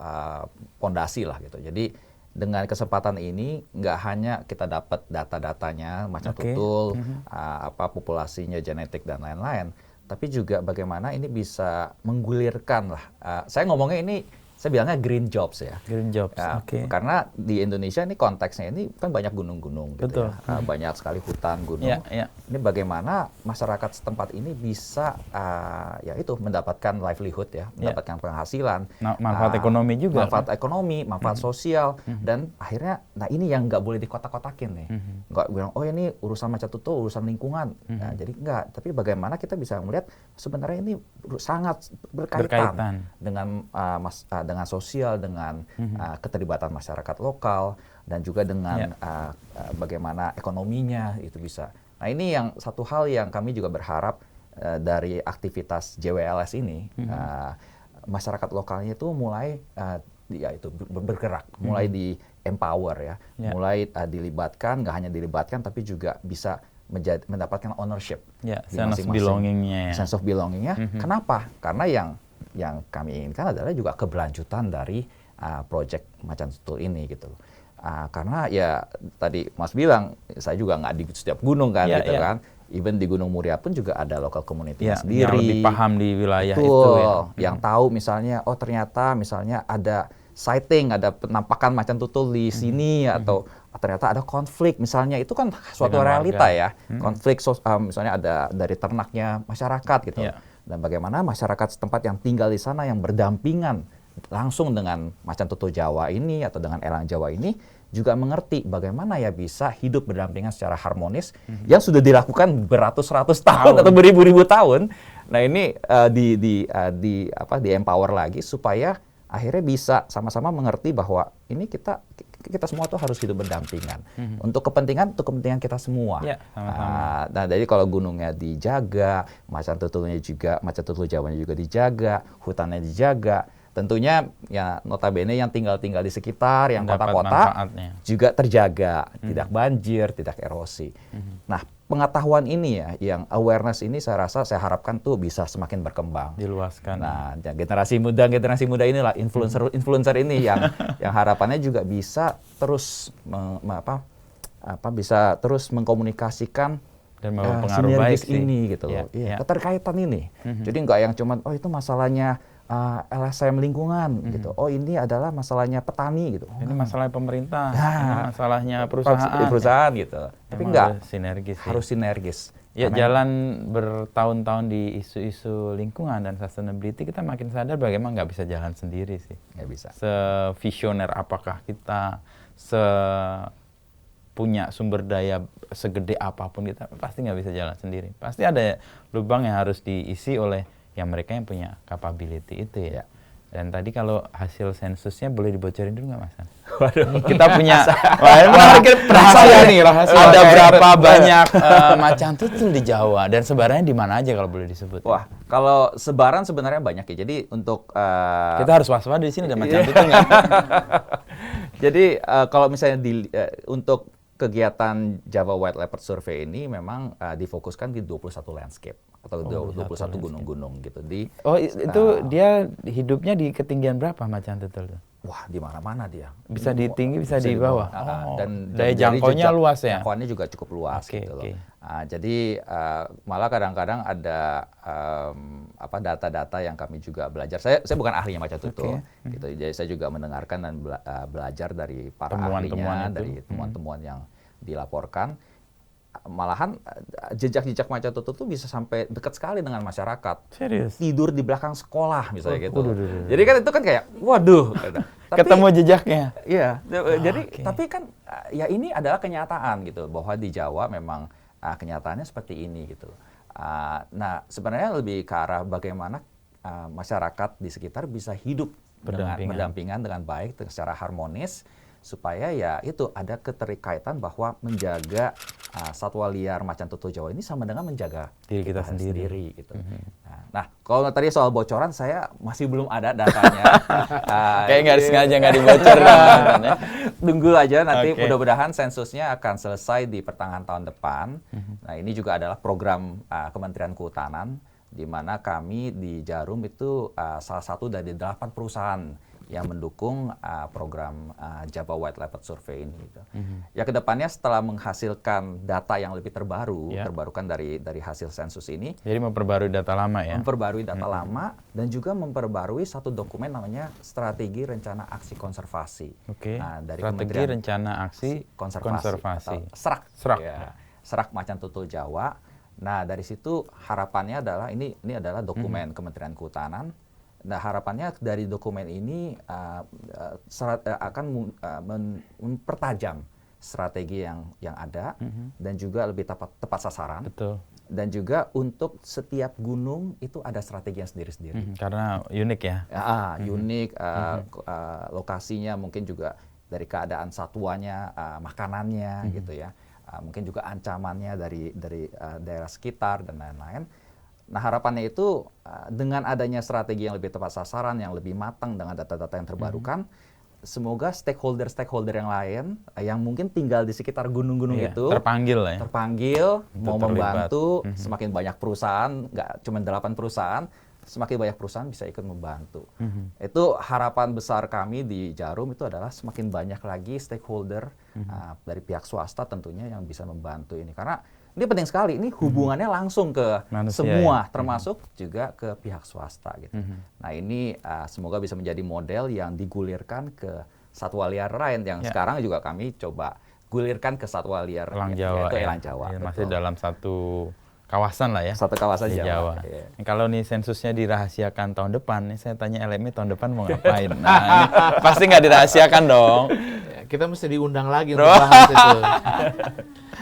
[SPEAKER 2] fondasi lah gitu. Jadi dengan kesempatan ini nggak hanya kita dapat data-datanya macan tutul, populasinya, genetik dan lain-lain, tapi juga bagaimana ini bisa menggulirkan lah. Saya ngomongnya ini, saya bilangnya green jobs ya.
[SPEAKER 3] Green jobs,
[SPEAKER 2] Karena di Indonesia ini konteksnya ini kan banyak gunung-gunung gitu ya. Banyak sekali hutan, gunung. Ini bagaimana masyarakat setempat ini bisa mendapatkan livelihood ya, mendapatkan penghasilan.
[SPEAKER 3] Manfaat ekonomi juga.
[SPEAKER 2] Manfaat ekonomi, manfaat sosial. Dan akhirnya, nah ini yang nggak boleh dikotak-kotakin nih. Nggak bilang, oh ini urusan macan tutul, urusan lingkungan. Nah, jadi enggak. Tapi bagaimana kita bisa melihat sebenarnya ini sangat berkaitan. Dengan sosial, dengan keterlibatan masyarakat lokal, dan juga dengan bagaimana ekonominya itu bisa. Nah ini yang satu hal yang kami juga berharap dari aktivitas JWLS ini, masyarakat lokalnya itu mulai bergerak, mulai di empower ya, mulai dilibatkan, nggak hanya dilibatkan tapi juga bisa mendapatkan ownership di
[SPEAKER 3] sense of belongingnya.
[SPEAKER 2] Sense of belongingnya. Kenapa? Karena yang kami inginkan adalah juga keberlanjutan dari project Macan Tutul ini gitu. Karena ya tadi Mas bilang, saya juga nggak di setiap gunung kan kan. Even di Gunung Muria pun juga ada local community sendiri.
[SPEAKER 3] Yang lebih paham di wilayah itu ya.
[SPEAKER 2] Yang tahu misalnya, oh ternyata misalnya ada sighting, ada penampakan macan tutul di sini, atau ternyata ada konflik misalnya, itu kan suatu realita ya. Konflik misalnya ada dari ternaknya masyarakat gitu. Dan bagaimana masyarakat setempat yang tinggal di sana yang berdampingan langsung dengan macan tutul Jawa ini atau dengan elang Jawa ini juga mengerti bagaimana ya bisa hidup berdampingan secara harmonis yang sudah dilakukan beratus-ratus tahun atau beribu-ribu tahun. Nah ini di empower lagi supaya akhirnya bisa sama-sama mengerti bahwa ini kita semua tuh harus hidup berdampingan untuk kepentingan kita semua. Nah jadi kalau gunungnya dijaga, macan tutul Jawanya juga dijaga, hutannya dijaga, tentunya ya notabene yang tinggal di sekitar, yang kota-kota juga terjaga, tidak banjir, tidak erosi. Nah pengetahuan ini ya, yang awareness ini saya harapkan tuh bisa semakin berkembang.
[SPEAKER 3] Diluaskan.
[SPEAKER 2] Nah generasi muda inilah influencer ini yang harapannya juga bisa terus bisa terus mengkomunikasikan
[SPEAKER 3] dan mempengaruhi baik
[SPEAKER 2] ini gitu loh. Keterkaitan ini. Jadi nggak yang cuman itu masalahnya LSM lingkungan gitu. Oh ini adalah masalahnya petani gitu.
[SPEAKER 3] Ini masalah pemerintah, ini masalahnya perusahaan
[SPEAKER 2] gitu. Tapi enggak,
[SPEAKER 3] harus sinergis. Ya jalan bertahun-tahun di isu-isu lingkungan dan sustainability, kita makin sadar bagaimana nggak bisa jalan sendiri sih.
[SPEAKER 2] Nggak bisa.
[SPEAKER 3] Sevisioner apakah kita, punya sumber daya segede apapun, kita pasti nggak bisa jalan sendiri. Pasti ada lubang yang harus diisi oleh yang mereka yang punya capability itu ya. Dan tadi kalau hasil sensusnya boleh dibocorin dulu nggak Mas? Waduh, kita punya rahasia nih, ada berapa banyak macan tutul di Jawa dan sebarannya di mana aja kalau boleh disebut?
[SPEAKER 2] Wah, kalau sebaran sebenarnya banyak ya. Jadi untuk
[SPEAKER 3] Kita harus waspada di sini ada macan tutul nggak?
[SPEAKER 2] jadi kalau misalnya untuk kegiatan Java White Leopard Survey ini memang difokuskan di 21 landscape atau 21 gunung-gunung gitu di
[SPEAKER 3] Itu dia hidupnya di ketinggian berapa macan tutul tuh?
[SPEAKER 2] wah di mana-mana dia.
[SPEAKER 3] Bisa di tinggi, bisa di bawah.
[SPEAKER 2] Dan
[SPEAKER 3] daya jangkaunya luas ya.
[SPEAKER 2] Jangkauannya juga cukup luas
[SPEAKER 3] Oke,
[SPEAKER 2] gitu loh.
[SPEAKER 3] oke.
[SPEAKER 2] Jadi malah kadang-kadang ada data-data yang kami juga belajar. Saya bukan ahlinya macan tutul, gitu. Jadi saya juga mendengarkan dan belajar dari para ahlinya, dari temuan-temuan yang dilaporkan. Malahan jejak-jejak macan tutul itu bisa sampai dekat sekali dengan masyarakat.
[SPEAKER 3] Serius?
[SPEAKER 2] Tidur di belakang sekolah misalnya gitu. Jadi kan itu kan kayak waduh. Tapi,
[SPEAKER 3] ketemu jejaknya.
[SPEAKER 2] Iya. Jadi tapi kan ya ini adalah kenyataan gitu bahwa di Jawa memang kenyataannya seperti ini gitu. Nah sebenarnya lebih ke arah bagaimana masyarakat di sekitar bisa hidup berdampingan dengan baik secara harmonis supaya ya itu ada keterkaitan bahwa menjaga satwa liar macan tutul Jawa ini sama dengan menjaga
[SPEAKER 3] diri kita sendiri
[SPEAKER 2] gitu. Nah, kalau tadi soal bocoran saya masih belum ada datanya.
[SPEAKER 3] Kayak nggak sengaja nggak dibocorkan.
[SPEAKER 2] Tunggu aja nanti mudah-mudahan sensusnya akan selesai di pertengahan tahun depan. Nah, ini juga adalah program Kementerian Kehutanan di mana kami di Jarum itu salah satu dari 8 perusahaan yang mendukung program Java White Leopard Survey ini. Gitu. Ya kedepannya setelah menghasilkan data yang lebih terbarukan dari hasil sensus ini.
[SPEAKER 3] Jadi memperbarui data lama ya?
[SPEAKER 2] Memperbarui data lama dan juga memperbarui satu dokumen namanya Strategi Rencana Aksi Konservasi.
[SPEAKER 3] Nah, dari Strategi Rencana Aksi Konservasi.
[SPEAKER 2] Atau SRAK. Ya, SRAK Macan Tutul Jawa. Nah dari situ harapannya adalah ini adalah dokumen Kementerian Kehutanan. Nah harapannya dari dokumen ini akan mempertajam strategi yang ada dan juga lebih tepat sasaran.
[SPEAKER 3] Betul.
[SPEAKER 2] Dan juga untuk setiap gunung itu ada strategi yang sendiri-sendiri.
[SPEAKER 3] Karena unik ya.
[SPEAKER 2] Unik, lokasinya mungkin juga dari keadaan satuannya, makanannya gitu ya. Mungkin juga ancamannya dari daerah sekitar dan lain-lain. Nah harapannya itu dengan adanya strategi yang lebih tepat sasaran, yang lebih matang dengan data-data yang terbarukan, semoga stakeholder yang lain yang mungkin tinggal di sekitar gunung-gunung itu terpanggil mau membantu. Semakin banyak perusahaan, nggak cuma 8 perusahaan, semakin banyak perusahaan bisa ikut membantu. Itu harapan besar kami di Jarum itu adalah semakin banyak lagi stakeholder dari pihak swasta tentunya yang bisa membantu ini. Karena ini penting sekali, ini hubungannya langsung ke manusia, semua, termasuk juga ke pihak swasta gitu. Nah ini semoga bisa menjadi model yang digulirkan ke satwa liar lain yang sekarang juga kami coba gulirkan ke satwa liar
[SPEAKER 3] elang Jawa,
[SPEAKER 2] yaitu elang Jawa.
[SPEAKER 3] Ya, masih dalam satu kawasan lah ya.
[SPEAKER 2] Satu kawasan
[SPEAKER 3] di Jawa.
[SPEAKER 2] Ya.
[SPEAKER 3] Kalau nih sensusnya dirahasiakan tahun depan, nih saya tanya LMI tahun depan mau ngapain? Nah, ini pasti nggak dirahasiakan dong.
[SPEAKER 1] Ya, kita mesti diundang lagi untuk bahas itu.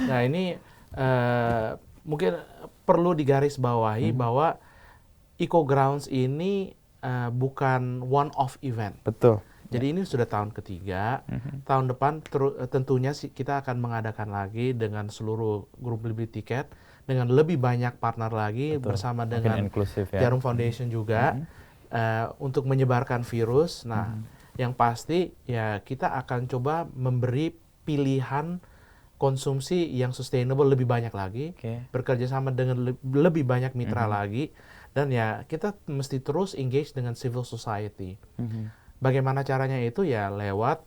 [SPEAKER 1] Nah ini mungkin perlu digarisbawahi bahwa EcoGrounds ini bukan one-off event.
[SPEAKER 3] Betul.
[SPEAKER 1] Jadi ini sudah tahun ketiga. Tahun depan tentunya kita akan mengadakan lagi dengan seluruh grup beli tiket, dengan lebih banyak partner lagi. Betul. Bersama dengan Jarum Foundation juga untuk menyebarkan virus. Nah, yang pasti ya kita akan coba memberi pilihan konsumsi yang sustainable lebih banyak lagi, bekerja sama dengan lebih banyak mitra lagi, dan ya kita mesti terus engage dengan civil society. Bagaimana caranya itu ya lewat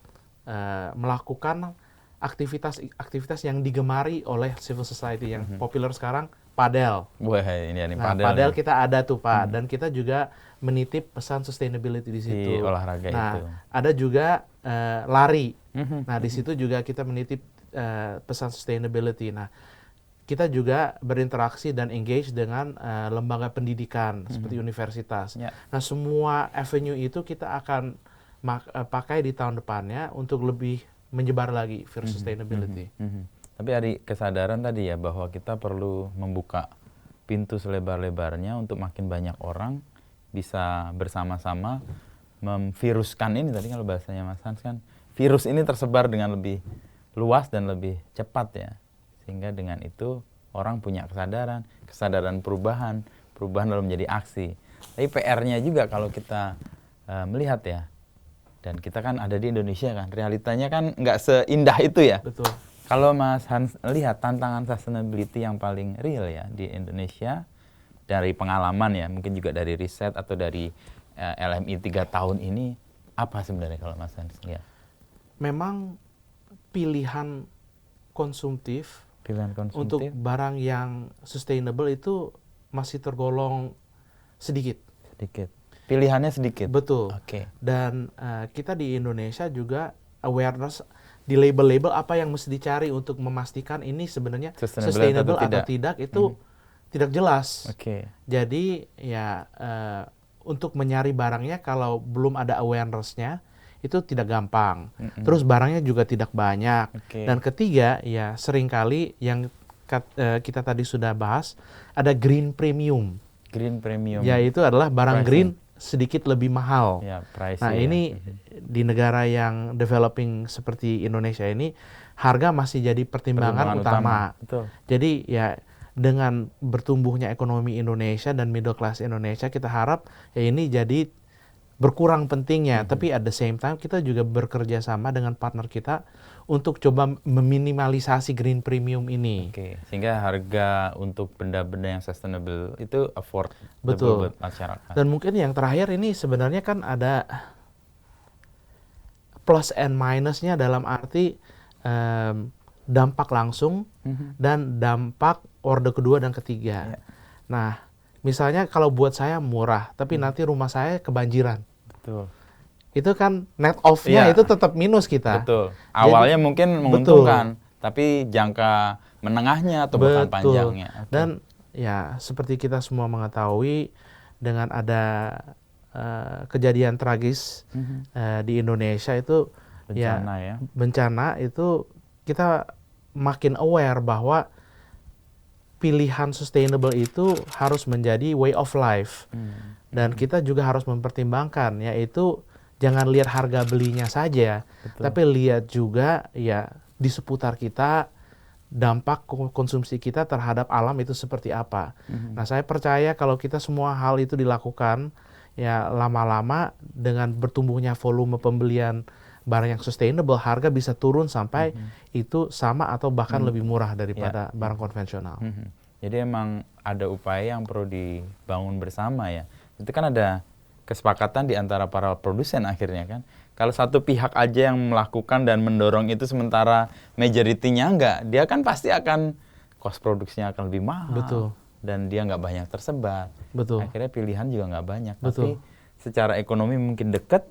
[SPEAKER 1] melakukan aktivitas yang digemari oleh civil society yang populer sekarang, padel.
[SPEAKER 3] Wah, ini
[SPEAKER 1] padel kita ada tuh Pak, dan kita juga menitip pesan sustainability di situ.
[SPEAKER 3] Di olahraga itu.
[SPEAKER 1] Ada juga lari. Nah di situ juga kita menitip pesan sustainability. Nah, kita juga berinteraksi dan engage dengan lembaga pendidikan seperti universitas. Nah, semua avenue itu kita akan pakai di tahun depannya untuk lebih menyebar lagi virus sustainability.
[SPEAKER 3] Tapi ada kesadaran tadi ya bahwa kita perlu membuka pintu selebar-lebarnya untuk makin banyak orang bisa bersama-sama memviruskan ini tadi kalau bahasanya Mas Hans kan virus ini tersebar dengan lebih luas dan lebih cepat ya. Sehingga dengan itu orang punya kesadaran perubahan lalu menjadi aksi. Tapi PR-nya juga kalau kita melihat ya, dan kita kan ada di Indonesia kan, realitanya kan nggak seindah itu ya.
[SPEAKER 1] Betul.
[SPEAKER 3] Kalau Mas Hans lihat tantangan sustainability yang paling real ya di Indonesia, dari pengalaman ya, mungkin juga dari riset atau dari LMI 3 tahun ini, apa sebenarnya kalau Mas Hans lihat?
[SPEAKER 1] Memang pilihan konsumtif untuk barang yang sustainable itu masih tergolong sedikit.
[SPEAKER 3] Pilihannya sedikit.
[SPEAKER 1] Betul.
[SPEAKER 3] Oke.
[SPEAKER 1] Dan kita di Indonesia juga awareness di label-label apa yang mesti dicari untuk memastikan ini sebenarnya sustainable atau tidak itu tidak jelas.
[SPEAKER 3] Oke.
[SPEAKER 1] Jadi ya untuk menyari barangnya kalau belum ada awareness-nya itu tidak gampang. Terus barangnya juga tidak banyak. Dan ketiga ya seringkali yang kita tadi sudah bahas ada green premium.
[SPEAKER 3] Green premium.
[SPEAKER 1] Yaitu adalah barang
[SPEAKER 3] pricing.
[SPEAKER 1] green sedikit lebih mahal.
[SPEAKER 3] Ya, pricing,
[SPEAKER 1] nah ini di negara yang developing seperti Indonesia ini harga masih jadi pertimbangan utama.
[SPEAKER 3] Betul.
[SPEAKER 1] Jadi ya dengan bertumbuhnya ekonomi Indonesia dan middle class Indonesia kita harap ya ini jadi berkurang pentingnya. Tapi at the same time kita juga bekerja sama dengan partner kita untuk coba meminimalisasi green premium ini.
[SPEAKER 3] Oke. Sehingga harga untuk benda-benda yang sustainable itu affordable buat masyarakat.
[SPEAKER 1] Dan mungkin yang terakhir ini sebenarnya kan ada plus and minusnya dalam arti dampak langsung dan dampak orde kedua dan ketiga. Nah, misalnya kalau buat saya murah, tapi nanti rumah saya kebanjiran.
[SPEAKER 3] Betul.
[SPEAKER 1] Itu kan net off-nya itu tetap minus kita.
[SPEAKER 3] Betul. Awalnya mungkin menguntungkan, tapi jangka menengahnya atau bahkan panjangnya. Okay.
[SPEAKER 1] Dan ya seperti kita semua mengetahui dengan ada kejadian tragis di Indonesia itu bencana itu kita makin aware bahwa pilihan sustainable itu harus menjadi way of life. Dan kita juga harus mempertimbangkan yaitu jangan lihat harga belinya saja, tapi lihat juga ya di seputar kita dampak konsumsi kita terhadap alam itu seperti apa. Nah, saya percaya kalau kita semua hal itu dilakukan ya lama-lama dengan bertumbuhnya volume pembelian barang yang sustainable, harga bisa turun sampai itu sama atau bahkan lebih murah daripada barang konvensional.
[SPEAKER 3] Jadi emang ada upaya yang perlu dibangun bersama ya. Itu kan ada kesepakatan di antara para produsen akhirnya kan. Kalau satu pihak aja yang melakukan dan mendorong itu sementara majority-nya enggak, dia kan pasti akan cost produksinya akan lebih mahal.
[SPEAKER 1] Betul.
[SPEAKER 3] Dan dia nggak banyak tersebar.
[SPEAKER 1] Betul.
[SPEAKER 3] Akhirnya pilihan juga nggak banyak.
[SPEAKER 1] Betul.
[SPEAKER 3] Tapi secara ekonomi mungkin dekat,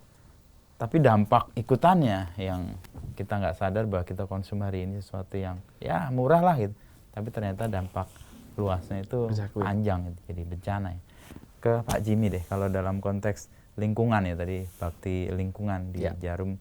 [SPEAKER 3] tapi dampak ikutannya yang kita nggak sadar bahwa kita konsum hari ini sesuatu yang ya murah lah gitu. Tapi ternyata dampak luasnya itu panjang gitu, jadi bencana ya. Ke Pak Jimmy deh, kalau dalam konteks lingkungan ya tadi, bakti lingkungan di Jarum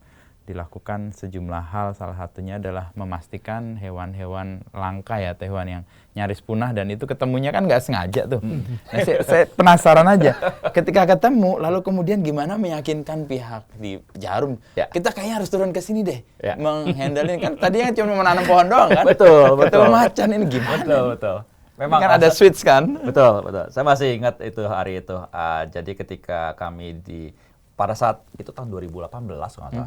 [SPEAKER 3] dilakukan sejumlah hal, salah satunya adalah memastikan hewan-hewan langka ya, hewan yang nyaris punah dan itu ketemunya kan nggak sengaja tuh. Nah, saya penasaran aja, ketika ketemu lalu kemudian gimana meyakinkan pihak di Jarum, kita kayaknya harus turun ke sini deh, menghandle ini kan tadinya cuma menanam pohon doang kan, ketemu macan ini gimana?
[SPEAKER 2] Betul. Memang
[SPEAKER 3] kan ada switch kan?
[SPEAKER 2] Betul. Saya masih ingat itu hari itu. Jadi ketika kami pada saat itu tahun 2018 kalau nggak salah,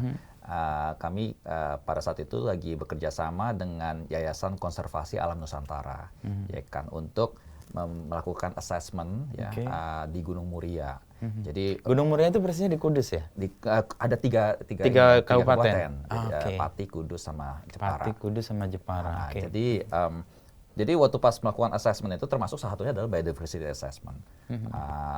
[SPEAKER 2] kami pada saat itu lagi bekerja sama dengan Yayasan Konservasi Alam Nusantara, ya kan, untuk melakukan assessment di Gunung Muria. Jadi
[SPEAKER 3] Gunung Muria itu persisnya di Kudus ya?
[SPEAKER 2] Ada tiga kabupaten, Pati, Kudus, sama Jepara.
[SPEAKER 3] Pati, Kudus, sama Jepara.
[SPEAKER 2] Jadi waktu pas melakukan assessment itu termasuk salah satunya adalah biodiversity assessment.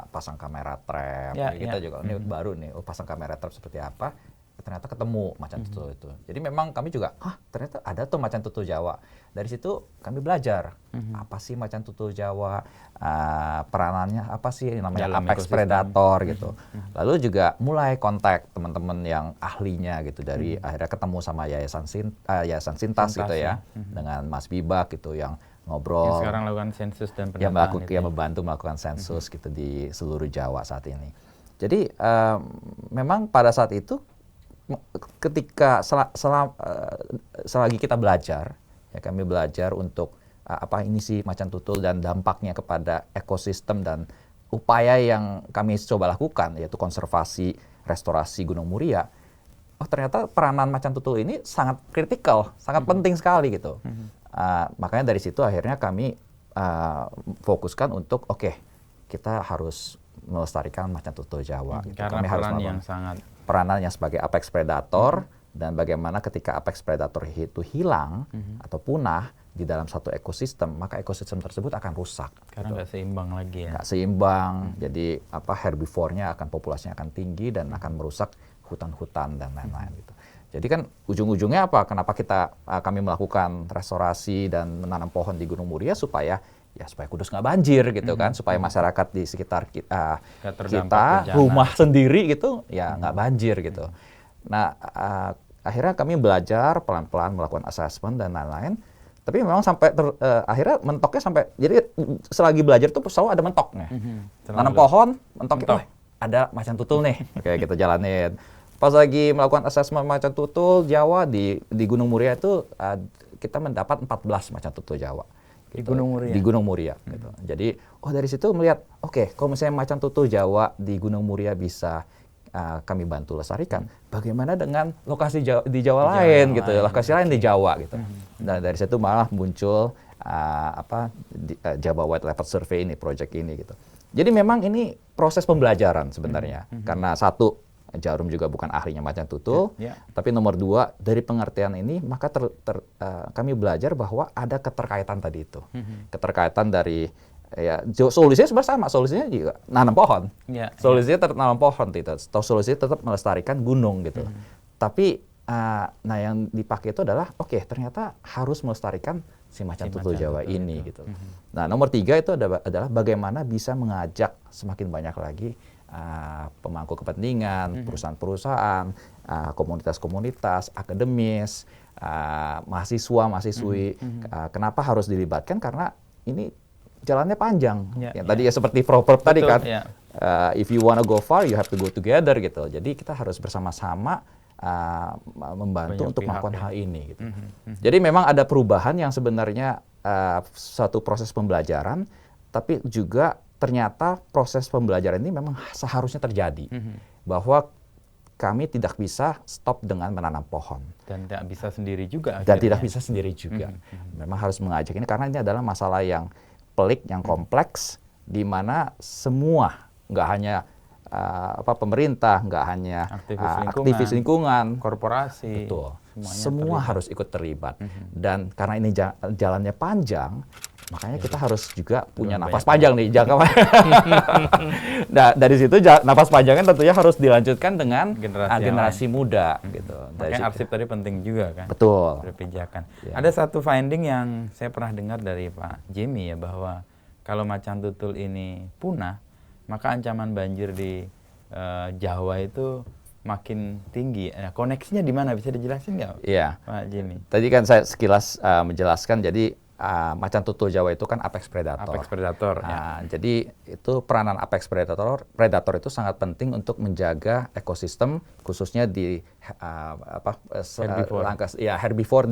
[SPEAKER 2] Pasang kamera trap, kita juga ini baru nih, pasang kamera trap seperti apa? Ternyata ketemu macan tutul itu. Jadi memang kami juga, ternyata ada tuh macan tutul Jawa. Dari situ kami belajar apa sih macan tutul Jawa, peranannya apa sih namanya
[SPEAKER 3] dalam
[SPEAKER 2] apex predator gitu. Lalu juga mulai kontak teman-teman yang ahlinya gitu, dari akhirnya ketemu sama Yayasan Sintas gitu ya, dengan Mas Bibak gitu yang ngobrol.
[SPEAKER 3] Yang sekarang lakukan sensus dan pendataan.
[SPEAKER 2] Yang membantu melakukan sensus gitu di seluruh Jawa saat ini. Jadi memang pada saat itu ketika selagi kita belajar, ya kami belajar untuk apa ini sih macan tutul dan dampaknya kepada ekosistem dan upaya yang kami coba lakukan, yaitu konservasi, restorasi Gunung Muria. Oh ternyata peranan macan tutul ini sangat kritikal, sangat penting sekali gitu. Makanya dari situ akhirnya kami fokuskan untuk kita harus melestarikan macan tutul Jawa. Gitu.
[SPEAKER 3] Karena
[SPEAKER 2] kami harus peranan yang sebagai apex predator dan bagaimana ketika apex predator itu hilang atau punah di dalam satu ekosistem, maka ekosistem tersebut akan rusak.
[SPEAKER 3] Karena nggak seimbang lagi ya.
[SPEAKER 2] Nggak seimbang, jadi herbivornya populasinya akan tinggi dan akan merusak hutan-hutan dan lain-lain gitu. Jadi kan ujung-ujungnya apa? Kenapa kami melakukan restorasi dan menanam pohon di Gunung Muria supaya Kudus nggak banjir gitu kan, supaya masyarakat di sekitar kita rumah sendiri gitu ya nggak banjir gitu. Nah akhirnya kami belajar pelan-pelan melakukan assessment dan lain-lain. Tapi memang sampai akhirnya mentoknya jadi selagi belajar tuh selalu ada mentoknya. Tanam pohon, mentoknya ada macan tutul nih. Oke, kita jalanin. Pas lagi melakukan assessment macan tutul Jawa di Gunung Muria itu kita mendapat 14 macan tutul Jawa. Gitu. Di Gunung Muria. Gitu. Jadi dari situ melihat kalau misalnya macan tutul Jawa di Gunung Muria bisa kami bantu lestarikan, bagaimana dengan lokasi di Jawa lain gitu, lokasi lain di Jawa gitu. Nah dari situ malah muncul Jawa Wildlife Survey ini, project ini gitu. Jadi memang ini proses pembelajaran sebenarnya, karena satu Jarum juga bukan ahlinya macan tutul, tapi nomor dua dari pengertian ini maka kami belajar bahwa ada keterkaitan tadi itu, keterkaitan dari solusinya sebenarnya sama, solusinya juga nanam pohon, solusinya tetap nanam pohon gitu, atau solusinya tetap melestarikan gunung gitu. Tapi yang dipakai itu adalah ternyata harus melestarikan si macan tutul Jawa ini gitu. Nah nomor tiga itu adalah bagaimana bisa mengajak semakin banyak lagi pemangku kepentingan, perusahaan-perusahaan, komunitas-komunitas, akademis, mahasiswa-mahasiswi. Kenapa harus dilibatkan? Karena ini jalannya panjang. Tadi seperti proverb tadi kan, if you wanna go far, you have to go together gitu. Jadi kita harus bersama-sama membantu untuk melakukan hal ini. Gitu. Jadi memang ada perubahan yang sebenarnya suatu proses pembelajaran, tapi juga ternyata proses pembelajaran ini memang seharusnya terjadi. Bahwa kami tidak bisa stop dengan menanam pohon.
[SPEAKER 3] Dan tidak bisa sendiri juga.
[SPEAKER 2] Dan tidak bisa sendiri juga. Memang harus mengajak ini karena ini adalah masalah yang pelik, yang kompleks, di mana semua, nggak hanya pemerintah, nggak hanya aktivis lingkungan,
[SPEAKER 3] korporasi,
[SPEAKER 2] betul, semua harus ikut terlibat. Dan karena ini jalannya panjang, makanya kita harus juga punya nafas panjang nih, jangka panjang. Nah, dari situ nafas panjangnya tentunya harus dilanjutkan dengan generasi muda gitu.
[SPEAKER 3] Makanya arsip tadi penting juga kan.
[SPEAKER 2] Betul.
[SPEAKER 3] Berpijakan. Ada satu finding yang saya pernah dengar dari Pak Jimmy ya, bahwa kalau macan tutul ini punah, maka ancaman banjir di Jawa itu makin tinggi. Nah, koneksinya di mana? Bisa dijelasin nggak, Pak Jimmy?
[SPEAKER 2] Tadi kan saya sekilas menjelaskan, jadi macan tutul Jawa itu kan apex predator.
[SPEAKER 3] Apex predator.
[SPEAKER 2] Jadi itu peranan apex predator itu sangat penting untuk menjaga ekosistem, khususnya di herbivore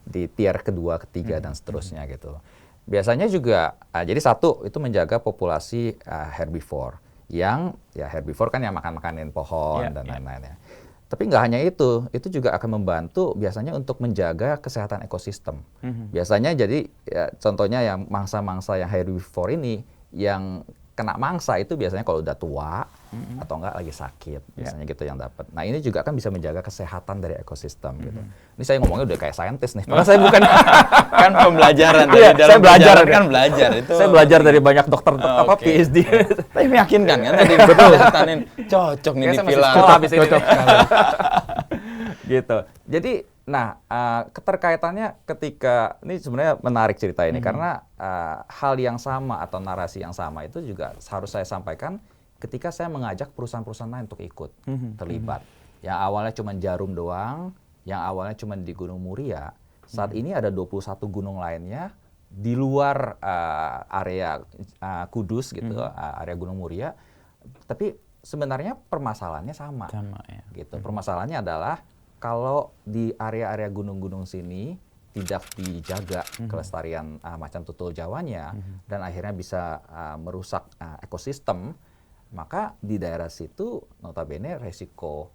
[SPEAKER 2] di tier kedua, ketiga dan seterusnya gitu. Biasanya juga jadi satu itu menjaga populasi herbivore yang herbivore kan yang makan-makanin pohon dan lain-lain ya. Tapi nggak hanya itu juga akan membantu biasanya untuk menjaga kesehatan ekosistem. Biasanya jadi contohnya yang mangsa-mangsa yang herbivore ini yang kena mangsa itu biasanya kalau udah tua atau enggak lagi sakit, biasanya gitu yang dapat. Nah ini juga kan bisa menjaga kesehatan dari ekosistem gitu. Ini saya ngomongnya udah kayak saintis nih, karena saya bukan
[SPEAKER 3] kan pembelajaran.
[SPEAKER 2] Saya belajar
[SPEAKER 3] kan belajar itu.
[SPEAKER 2] Saya belajar dari banyak dokter PhD.
[SPEAKER 3] Tapi meyakinkan kan tadi betul. Cocok nih di pilar.
[SPEAKER 2] Habis ini gitu. Jadi keterkaitannya ketika ini sebenarnya menarik cerita ini karena hal yang sama atau narasi yang sama itu juga harus saya sampaikan ketika saya mengajak perusahaan-perusahaan lain untuk ikut terlibat. Yang awalnya cuma Jarum doang, yang awalnya cuma di Gunung Muria, saat ini ada 21 gunung lainnya di luar area Kudus gitu, area Gunung Muria, tapi sebenarnya permasalahannya sama.
[SPEAKER 3] Sama ya.
[SPEAKER 2] Gitu. Permasalahannya adalah kalau di area-area gunung-gunung sini tidak dijaga kelestarian macan tutul Jawanya dan akhirnya bisa merusak ekosistem, maka di daerah situ notabene resiko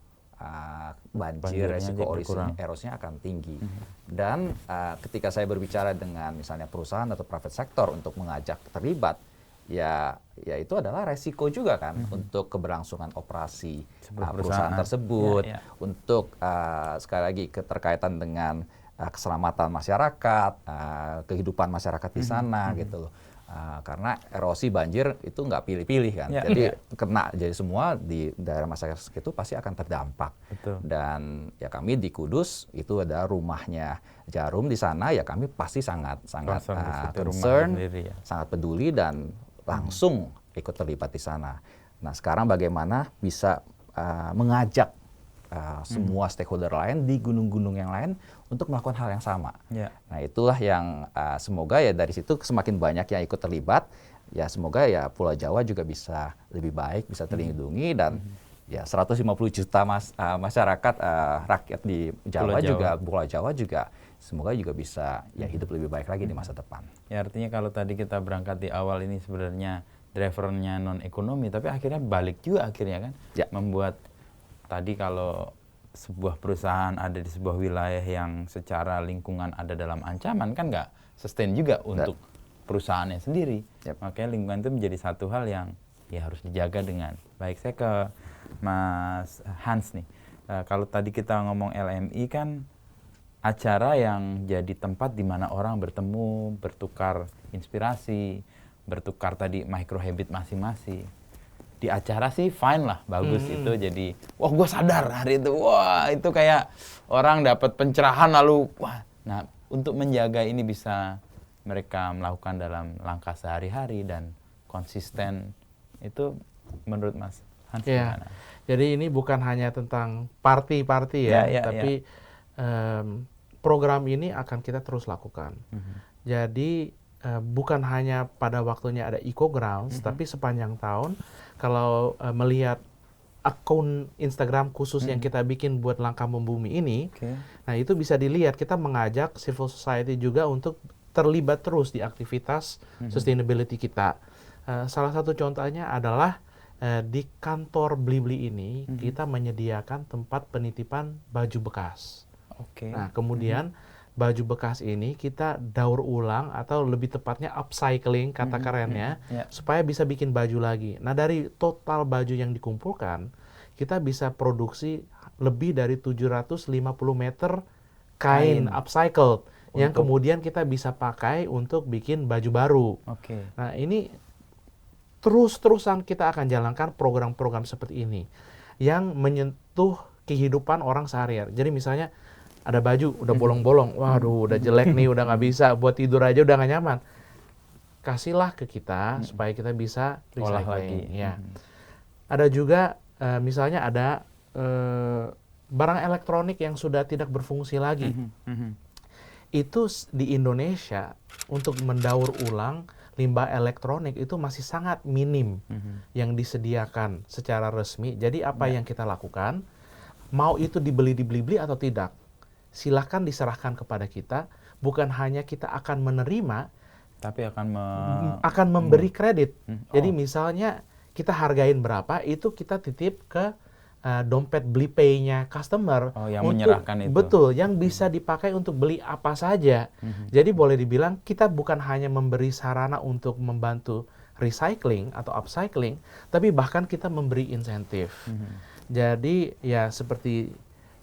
[SPEAKER 2] banjir, resiko erosinya akan tinggi. Dan ketika saya berbicara dengan misalnya perusahaan atau private sector untuk mengajak terlibat, ya itu adalah resiko juga kan untuk keberlangsungan operasi perusahaan tersebut, untuk sekali lagi keterkaitan dengan keselamatan masyarakat, kehidupan masyarakat di sana gitu loh. Karena erosi banjir itu nggak pilih-pilih kan, jadi kena jadi semua di daerah masyarakat itu pasti akan terdampak.
[SPEAKER 3] Betul.
[SPEAKER 2] Dan ya kami di Kudus itu ada rumahnya Jarum di sana, ya kami pasti sangat concern, sangat peduli dan langsung ikut terlibat di sana. Nah sekarang bagaimana bisa mengajak semua stakeholder lain di gunung-gunung yang lain untuk melakukan hal yang sama. Nah itulah yang semoga ya dari situ semakin banyak yang ikut terlibat, ya semoga ya Pulau Jawa juga bisa lebih baik, bisa terlindungi dan ya 150 juta masyarakat rakyat di Jawa juga, Pulau Jawa juga semoga juga bisa ya hidup lebih baik lagi di masa depan.
[SPEAKER 3] Ya artinya kalau tadi kita berangkat di awal ini sebenarnya drivernya non ekonomi, tapi akhirnya balik juga akhirnya kan, membuat tadi kalau sebuah perusahaan ada di sebuah wilayah yang secara lingkungan ada dalam ancaman kan nggak sustain juga untuk perusahaannya sendiri. Makanya lingkungan itu menjadi satu hal yang ya harus dijaga dengan baik. Saya ke Mas Hans nih. Kalau tadi kita ngomong LMI kan acara yang jadi tempat di mana orang bertemu, bertukar inspirasi, bertukar tadi micro habit masing-masing. Di acara sih fine lah, bagus itu jadi, wah gue sadar hari itu, wah itu kayak orang dapat pencerahan lalu, wah. Nah untuk menjaga ini bisa mereka melakukan dalam langkah sehari-hari dan konsisten, itu menurut Mas Hans gimana?
[SPEAKER 1] Jadi ini bukan hanya tentang party-party ya, tapi program ini akan kita terus lakukan. Jadi bukan hanya pada waktunya ada Eco Grounds, tapi sepanjang tahun kalau melihat akun Instagram khusus yang kita bikin buat Langkah Membumi ini, nah itu bisa dilihat kita mengajak civil society juga untuk terlibat terus di aktivitas sustainability kita. Salah satu contohnya adalah di kantor Blibli ini kita menyediakan tempat penitipan baju bekas. Nah kemudian baju bekas ini kita daur ulang atau lebih tepatnya upcycling kata kerennya supaya bisa bikin baju lagi. Nah dari total baju yang dikumpulkan kita bisa produksi lebih dari 750 meter kain upcycled yang kemudian kita bisa pakai untuk bikin baju baru. Nah ini terus-terusan kita akan jalankan program-program seperti ini yang menyentuh kehidupan orang sehari-hari. Jadi misalnya ada baju udah bolong-bolong, waduh udah jelek nih, udah nggak bisa buat tidur aja udah nggak nyaman. Kasihlah ke kita supaya kita bisa recycling. Ya. Ada juga misalnya ada barang elektronik yang sudah tidak berfungsi lagi. Itu di Indonesia untuk mendaur ulang limbah elektronik itu masih sangat minim yang disediakan secara resmi. Jadi apa yang kita lakukan, mau itu dibeli di Blibli atau tidak, silahkan diserahkan kepada kita. Bukan hanya kita akan menerima,
[SPEAKER 3] tapi
[SPEAKER 1] akan memberi kredit. Jadi misalnya kita hargain berapa, itu kita titip ke dompet BliPay-nya customer.
[SPEAKER 3] Yang menyerahkan itu.
[SPEAKER 1] Betul, yang bisa dipakai untuk beli apa saja. Jadi boleh dibilang kita bukan hanya memberi sarana untuk membantu recycling atau upcycling, tapi bahkan kita memberi insentif. Jadi ya seperti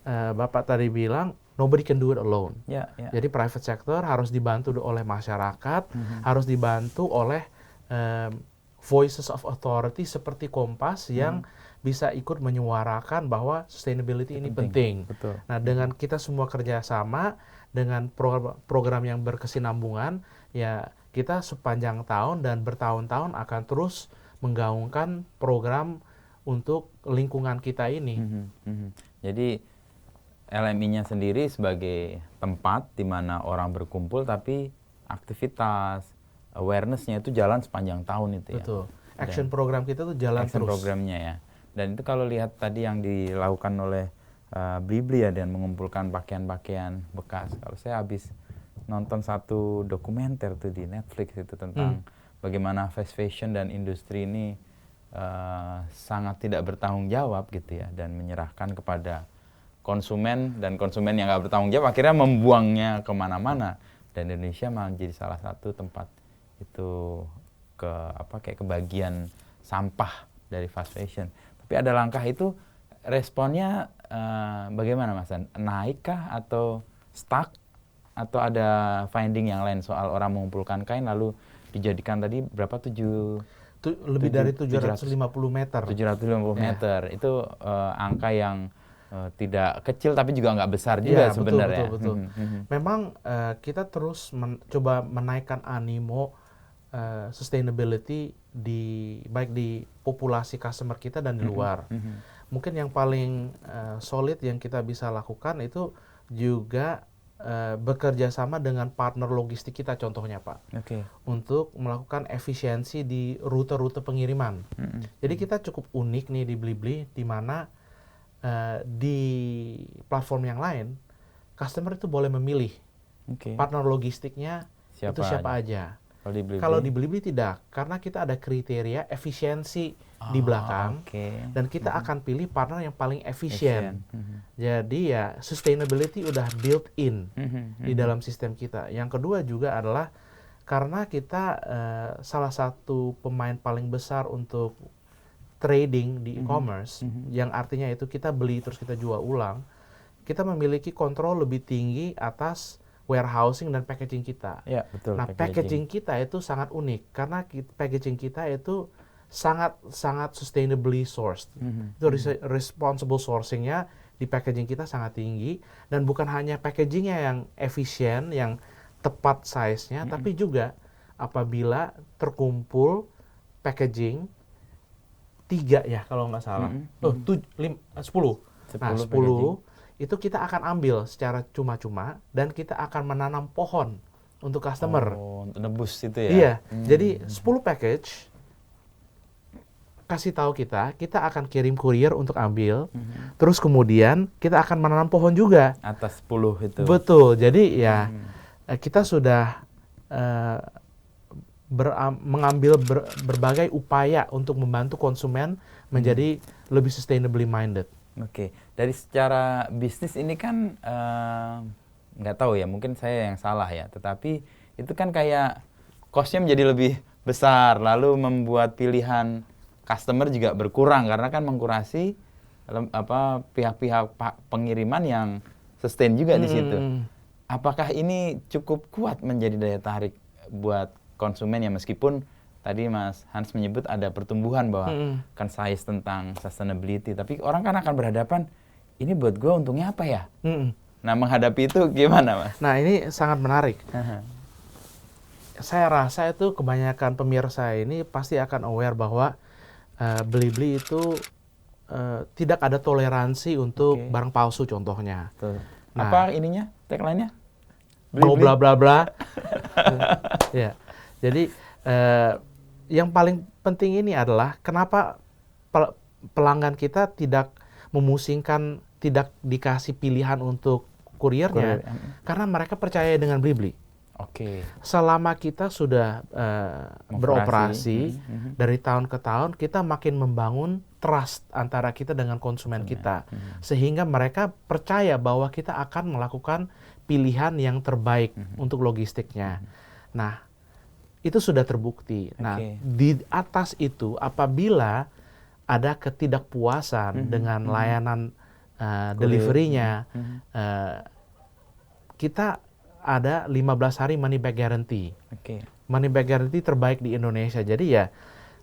[SPEAKER 1] Bapak tadi bilang, nobody can do it alone. Jadi private sector harus dibantu oleh masyarakat, harus dibantu oleh voices of authority seperti Kompas yang bisa ikut menyuarakan bahwa sustainability ini penting. Nah, dengan kita semua kerjasama dengan program yang berkesinambungan, ya kita sepanjang tahun dan bertahun-tahun akan terus menggaungkan program untuk lingkungan kita ini.
[SPEAKER 3] Jadi LMI-nya sendiri sebagai tempat di mana orang berkumpul, tapi aktivitas awareness-nya itu jalan sepanjang tahun itu ya.
[SPEAKER 1] Betul. Action program kita tuh jalan terus.
[SPEAKER 3] Action programnya ya. Dan itu kalau lihat tadi yang dilakukan oleh Blibli ya, dan mengumpulkan pakaian-pakaian bekas. Kalau saya habis nonton satu dokumenter tuh di Netflix itu tentang bagaimana fast fashion dan industri ini sangat tidak bertanggung jawab gitu ya, dan menyerahkan kepada konsumen, dan konsumen yang nggak bertanggung jawab akhirnya membuangnya kemana-mana. Dan Indonesia malah jadi salah satu tempat itu kayak kebagian sampah dari fast fashion. Tapi ada langkah itu, responnya bagaimana Mas? Naikkah atau stuck, atau ada finding yang lain soal orang mengumpulkan kain lalu dijadikan tadi berapa,
[SPEAKER 1] Lebih dari 750 meter.
[SPEAKER 3] 750 meter. Itu angka yang tidak kecil tapi juga nggak besar juga sebenarnya.
[SPEAKER 1] Betul. Memang kita terus coba menaikkan animo sustainability baik di populasi customer kita dan di luar. Mungkin yang paling solid yang kita bisa lakukan itu juga bekerja sama dengan partner logistik kita, contohnya Pak, untuk melakukan efisiensi di rute-rute pengiriman. Jadi kita cukup unik nih di Blibli, di mana di platform yang lain customer itu boleh memilih partner logistiknya itu siapa aja. Kalau di Blibli tidak, karena kita ada kriteria efisiensi di belakang, dan kita akan pilih partner yang paling efisien. Jadi ya sustainability udah built in di dalam sistem kita. Yang kedua juga adalah karena kita salah satu pemain paling besar untuk trading di e-commerce, yang artinya itu kita beli terus kita jual ulang, kita memiliki kontrol lebih tinggi atas warehousing dan packaging kita.
[SPEAKER 3] Ya, betul.
[SPEAKER 1] Nah, packaging kita itu sangat unik karena packaging kita itu sangat sustainably sourced. Itu responsible sourcingnya di packaging kita sangat tinggi, dan bukan hanya packagingnya yang efisien, yang tepat size-nya, tapi juga apabila terkumpul packaging 3 ya kalau nggak salah, 10. Nah, 10 itu kita akan ambil secara cuma-cuma dan kita akan menanam pohon untuk customer.
[SPEAKER 3] Untuk nebus itu ya?
[SPEAKER 1] Iya, jadi 10 package kasih tahu kita akan kirim kurier untuk ambil, terus kemudian kita akan menanam pohon juga.
[SPEAKER 3] Atas 10 itu?
[SPEAKER 1] Betul, jadi ya kita sudah mengambil berbagai upaya untuk membantu konsumen menjadi lebih sustainably minded.
[SPEAKER 3] Dari secara bisnis ini kan nggak tahu ya, mungkin saya yang salah ya, tetapi itu kan kayak cost-nya menjadi lebih besar, lalu membuat pilihan customer juga berkurang karena kan mengkurasi pihak-pihak pengiriman yang sustain juga di situ. Apakah ini cukup kuat menjadi daya tarik buat konsumen ya, meskipun tadi Mas Hans menyebut ada pertumbuhan bahwa kan size tentang sustainability, tapi orang kan akan berhadapan, ini buat gue untungnya apa ya? Nah, menghadapi itu gimana Mas?
[SPEAKER 1] Nah, ini sangat menarik. Saya rasa itu kebanyakan pemirsa ini pasti akan aware bahwa Blibli itu tidak ada toleransi untuk barang palsu contohnya.
[SPEAKER 3] Nah, apa ininya, tagline-nya?
[SPEAKER 1] Mau bla bla bla. Ya. Jadi yang paling penting ini adalah kenapa pelanggan kita tidak memusingkan, tidak dikasih pilihan untuk kuriernya, karena mereka percaya dengan Blibli. Selama kita sudah beroperasi dari tahun ke tahun, kita makin membangun trust antara kita dengan konsumen kita, sehingga mereka percaya bahwa kita akan melakukan pilihan yang terbaik untuk logistiknya. Nah, itu sudah terbukti. Nah, di atas itu apabila ada ketidakpuasan dengan layanan delivery-nya, kita ada 15 hari money back guarantee. Money back guarantee terbaik di Indonesia. Jadi ya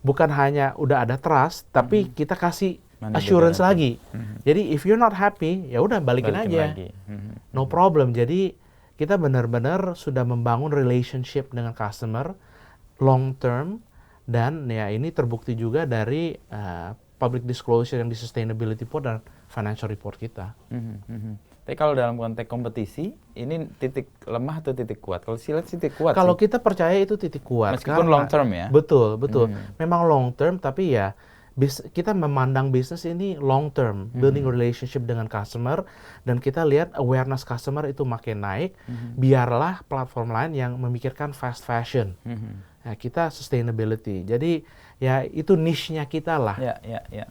[SPEAKER 1] bukan hanya udah ada trust, tapi kita kasih assurance lagi. Jadi if you're not happy, ya udah balikin aja. No problem. Jadi kita benar-benar sudah membangun relationship dengan customer long term, dan ya ini terbukti juga dari public disclosure yang di sustainability report dan financial report kita.
[SPEAKER 3] Tapi kalau dalam konteks kompetisi, ini titik lemah atau titik kuat? Kalau silat titik kuat.
[SPEAKER 1] Kalau kita percaya itu titik kuat.
[SPEAKER 3] Meskipun long term ya.
[SPEAKER 1] Betul. Memang long term, tapi ya kita memandang bisnis ini long term, building relationship dengan customer, dan kita lihat awareness customer itu makin naik. Biarlah platform lain yang memikirkan fast fashion. Nah, kita sustainability. Jadi ya itu niche-nya kita lah.
[SPEAKER 3] Ya.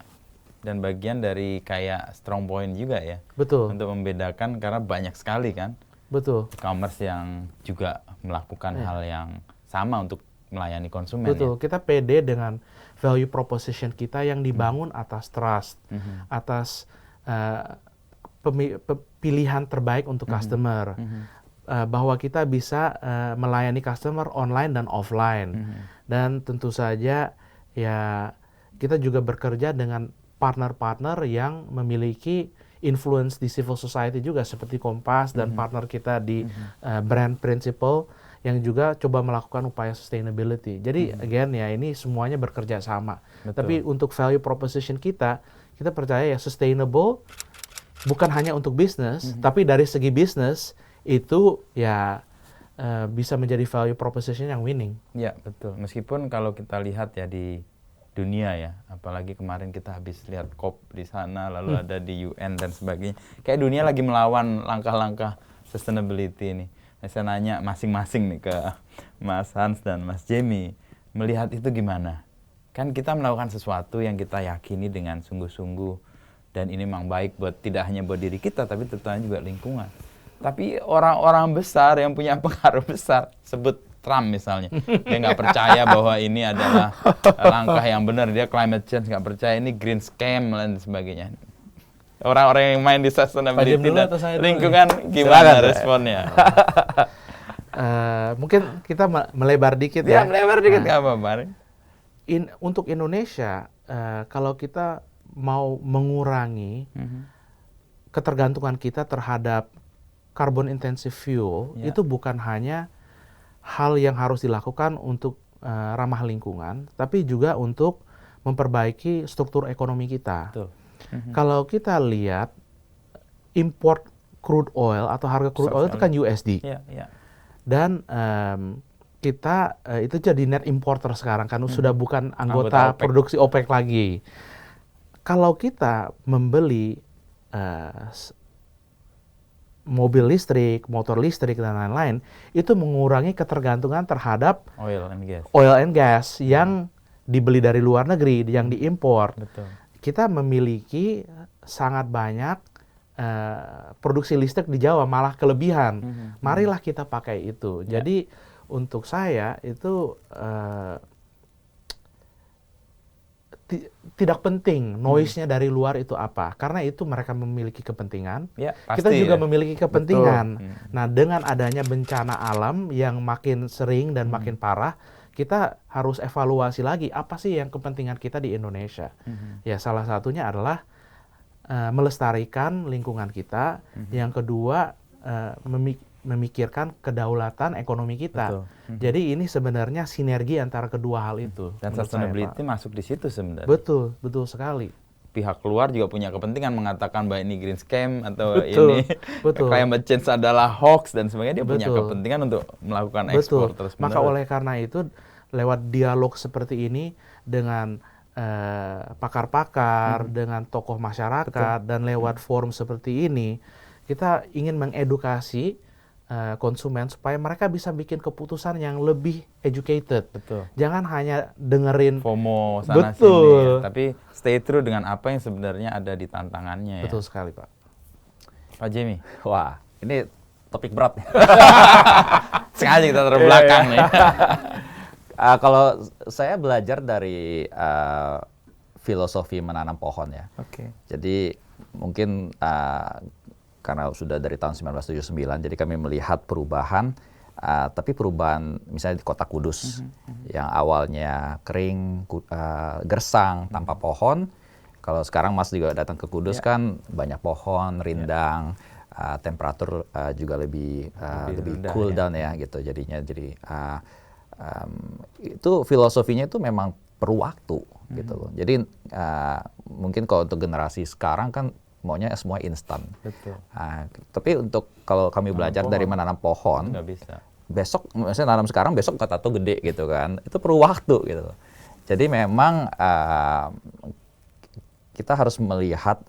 [SPEAKER 3] Dan bagian dari kayak strong point juga ya.
[SPEAKER 1] Betul.
[SPEAKER 3] Untuk membedakan karena banyak sekali kan.
[SPEAKER 1] Betul.
[SPEAKER 3] E-commerce yang juga melakukan hal yang sama untuk melayani konsumen.
[SPEAKER 1] Betul.
[SPEAKER 3] Ya?
[SPEAKER 1] Kita pede dengan value proposition kita yang dibangun atas trust, atas pilihan terbaik untuk customer. Bahwa kita bisa melayani customer online dan offline. Dan tentu saja ya kita juga bekerja dengan partner-partner yang memiliki influence di civil society juga seperti Kompas dan partner kita di Brand Principle yang juga coba melakukan upaya sustainability. Jadi again ya ini semuanya bekerja sama.
[SPEAKER 3] Betul.
[SPEAKER 1] Tapi untuk value proposition kita percaya ya sustainable bukan hanya untuk bisnis, tapi dari segi bisnis itu ya bisa menjadi value proposition yang winning.
[SPEAKER 3] Ya, betul. Meskipun kalau kita lihat ya di dunia ya, apalagi kemarin kita habis lihat COP di sana, lalu ada di UN dan sebagainya. Kayak dunia lagi melawan langkah-langkah sustainability ini. Saya nanya masing-masing nih ke Mas Hans dan Mas Jamie, melihat itu gimana? Kan kita melakukan sesuatu yang kita yakini dengan sungguh-sungguh, dan ini memang baik buat tidak hanya buat diri kita, tapi tentunya juga lingkungan. Tapi orang-orang besar yang punya pengaruh besar, sebut Trump misalnya, dia nggak percaya bahwa ini adalah langkah yang benar, dia climate change, nggak percaya ini green scam dan sebagainya. Orang-orang yang main di sustainability dan lingkungan gimana responnya?
[SPEAKER 1] Mungkin kita melebar dikit ya.
[SPEAKER 3] Melebar dikit nggak apa-apa.
[SPEAKER 1] Untuk Indonesia, kalau kita mau mengurangi ketergantungan kita terhadap carbon intensive fuel, itu bukan hanya hal yang harus dilakukan untuk ramah lingkungan, tapi juga untuk memperbaiki struktur ekonomi kita.
[SPEAKER 3] Betul.
[SPEAKER 1] Kalau kita lihat import crude oil atau harga crude oil itu kan USD. Dan kita itu jadi net importer sekarang kan sudah bukan anggota produksi OPEC lagi. Kalau kita membeli mobil listrik, motor listrik dan lain-lain, itu mengurangi ketergantungan terhadap oil and gas yang dibeli dari luar negeri, yang diimpor.
[SPEAKER 3] Betul.
[SPEAKER 1] Kita memiliki sangat banyak produksi listrik di Jawa, malah kelebihan. Marilah kita pakai itu. Jadi untuk saya itu tidak penting noise-nya dari luar itu apa, karena itu mereka memiliki kepentingan, kita juga memiliki kepentingan. Nah, dengan adanya bencana alam yang makin sering dan makin parah, kita harus evaluasi lagi apa sih yang kepentingan kita di Indonesia. Ya, salah satunya adalah melestarikan lingkungan kita. Yang kedua, memikirkan kedaulatan ekonomi kita. Jadi ini sebenarnya sinergi antara kedua hal itu.
[SPEAKER 3] Dan sustainability masuk di situ sebenarnya.
[SPEAKER 1] Betul, betul sekali.
[SPEAKER 3] Pihak luar juga punya kepentingan mengatakan bahwa ini green scam atau ini climate change adalah hoax dan sebagainya. Dia punya kepentingan untuk melakukan ekspor terus menerus.
[SPEAKER 1] Maka oleh karena itu lewat dialog seperti ini dengan pakar-pakar, dengan tokoh masyarakat, dan lewat forum seperti ini, kita ingin mengedukasi konsumen supaya mereka bisa bikin keputusan yang lebih educated. Jangan hanya dengerin
[SPEAKER 3] FOMO sana sini, ya. Tapi stay true dengan apa yang sebenarnya ada di tantangannya.
[SPEAKER 1] Betul sekali, Pak.
[SPEAKER 3] Pak Jamie.
[SPEAKER 2] Wah, ini topik berat.
[SPEAKER 3] Sengaja kita terbelakang nih.
[SPEAKER 2] Kalau saya belajar dari filosofi menanam pohon ya. Jadi mungkin karena sudah dari tahun 1979, jadi kami melihat perubahan, tapi perubahan misalnya di kota Kudus, yang awalnya kering, gersang, tanpa pohon. Kalau sekarang Mas juga datang ke Kudus kan banyak pohon, rindang, temperatur juga lebih cool down ya gitu jadinya. Jadi itu filosofinya itu memang perlu waktu gitu loh. Jadi mungkin kalau untuk generasi sekarang kan maunya semua instan. Tapi untuk kalau kami belajar dari menanam pohon,
[SPEAKER 3] nggak bisa.
[SPEAKER 2] Besok misalnya nanam sekarang, besok kata tuh gede gitu kan, itu perlu waktu gitu. Jadi memang kita harus melihat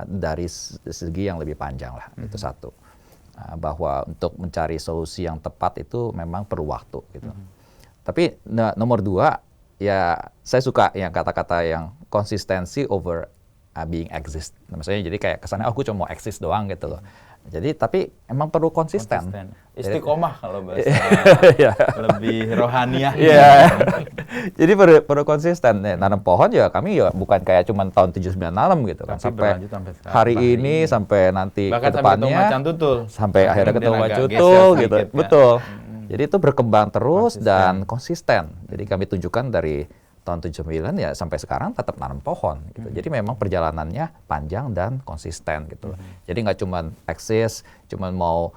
[SPEAKER 2] dari segi yang lebih panjang lah, itu satu. Bahwa untuk mencari solusi yang tepat itu memang perlu waktu gitu. Tapi nomor dua, ya saya suka yang kata-kata yang konsistensi over being exist. Maksudnya jadi kayak kesannya aku cuma mau exist doang gitu loh. Jadi tapi emang perlu konsisten.
[SPEAKER 3] Istiqomah kalau bahasa
[SPEAKER 2] Ya.
[SPEAKER 3] lebih rohaniah.
[SPEAKER 2] Iya. Jadi perlu konsisten. Nanam pohon ya kami ya bukan kayak cuma tahun 79 nanam gitu kan.
[SPEAKER 3] Tapi
[SPEAKER 2] Sampai
[SPEAKER 3] berlanjut sampai sekarang,
[SPEAKER 2] hari ini sampai nanti
[SPEAKER 3] bahkan
[SPEAKER 2] ke depannya.
[SPEAKER 3] sampai ketemu Macan Tutul.
[SPEAKER 2] Sampai akhirnya
[SPEAKER 3] kemudian
[SPEAKER 2] ketemu
[SPEAKER 3] agak
[SPEAKER 2] Macan
[SPEAKER 3] geser
[SPEAKER 2] Tutul
[SPEAKER 3] sedikit,
[SPEAKER 2] gitu.
[SPEAKER 3] ya.
[SPEAKER 2] Betul. Jadi itu berkembang terus
[SPEAKER 3] Konsisten.
[SPEAKER 2] dan konsisten. Jadi kami tunjukkan dari tahun 79 ya sampai sekarang tetap nanam pohon gitu. Jadi memang perjalanannya panjang dan konsisten gitu. Jadi nggak cuma eksis, cuma mau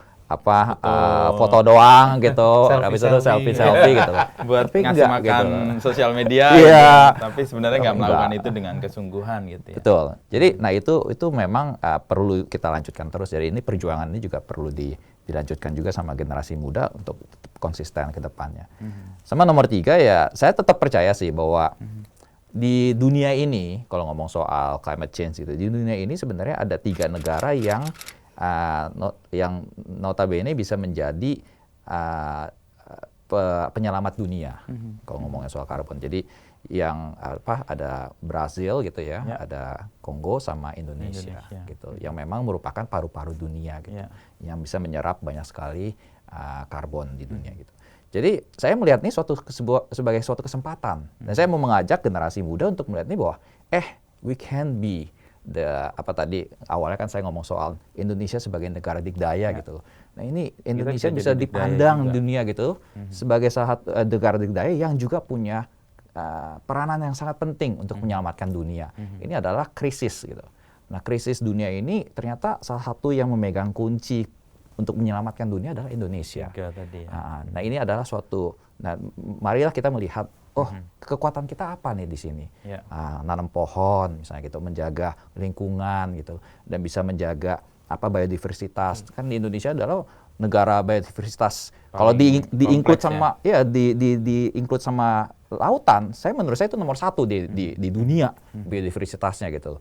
[SPEAKER 2] foto doang gitu, habis itu selfie gitu.
[SPEAKER 3] Buat
[SPEAKER 2] Tapi
[SPEAKER 3] ngasih
[SPEAKER 2] enggak,
[SPEAKER 3] makan
[SPEAKER 2] gitu.
[SPEAKER 3] sosial media,
[SPEAKER 2] Iya.
[SPEAKER 3] gitu. Tapi sebenarnya nggak
[SPEAKER 2] Enggak.
[SPEAKER 3] melakukan itu dengan kesungguhan gitu ya.
[SPEAKER 2] Betul. Jadi nah itu memang perlu kita lanjutkan terus. Jadi ini perjuangan ini juga perlu dilanjutkan juga sama generasi muda untuk tetap konsisten ke depannya. Sama nomor 3 ya, saya tetap percaya sih bahwa di dunia ini, kalau ngomong soal climate change gitu, di dunia ini sebenarnya ada 3 negara yang notabene bisa menjadi penyelamat dunia kalau ngomongnya soal karbon. Jadi yang ada Brazil gitu ya, ada Kongo sama Indonesia gitu, yang memang merupakan paru-paru dunia gitu, yang bisa menyerap banyak sekali karbon di dunia gitu. Jadi saya melihat ini sebagai suatu kesempatan, dan saya mau mengajak generasi muda untuk melihat ini bahwa we can be awalnya kan saya ngomong soal Indonesia sebagai negara dikdaya gitu. Nah ini Indonesia bisa dipandang dunia gitu sebagai salah satu negara dikdaya yang juga punya peranan yang sangat penting untuk menyelamatkan dunia. Ini adalah krisis gitu. Nah krisis dunia ini ternyata salah satu yang memegang kunci untuk menyelamatkan dunia adalah Indonesia. Nah ini adalah marilah kita melihat kekuatan kita apa nih di sini. Nanam pohon misalnya gitu, menjaga lingkungan gitu, dan bisa menjaga biodiversitas. Kan di Indonesia adalah negara biodiversitas. Kalau di-include sama di-include sama lautan, menurut saya itu nomor 1 di dunia biodiversitasnya gitu.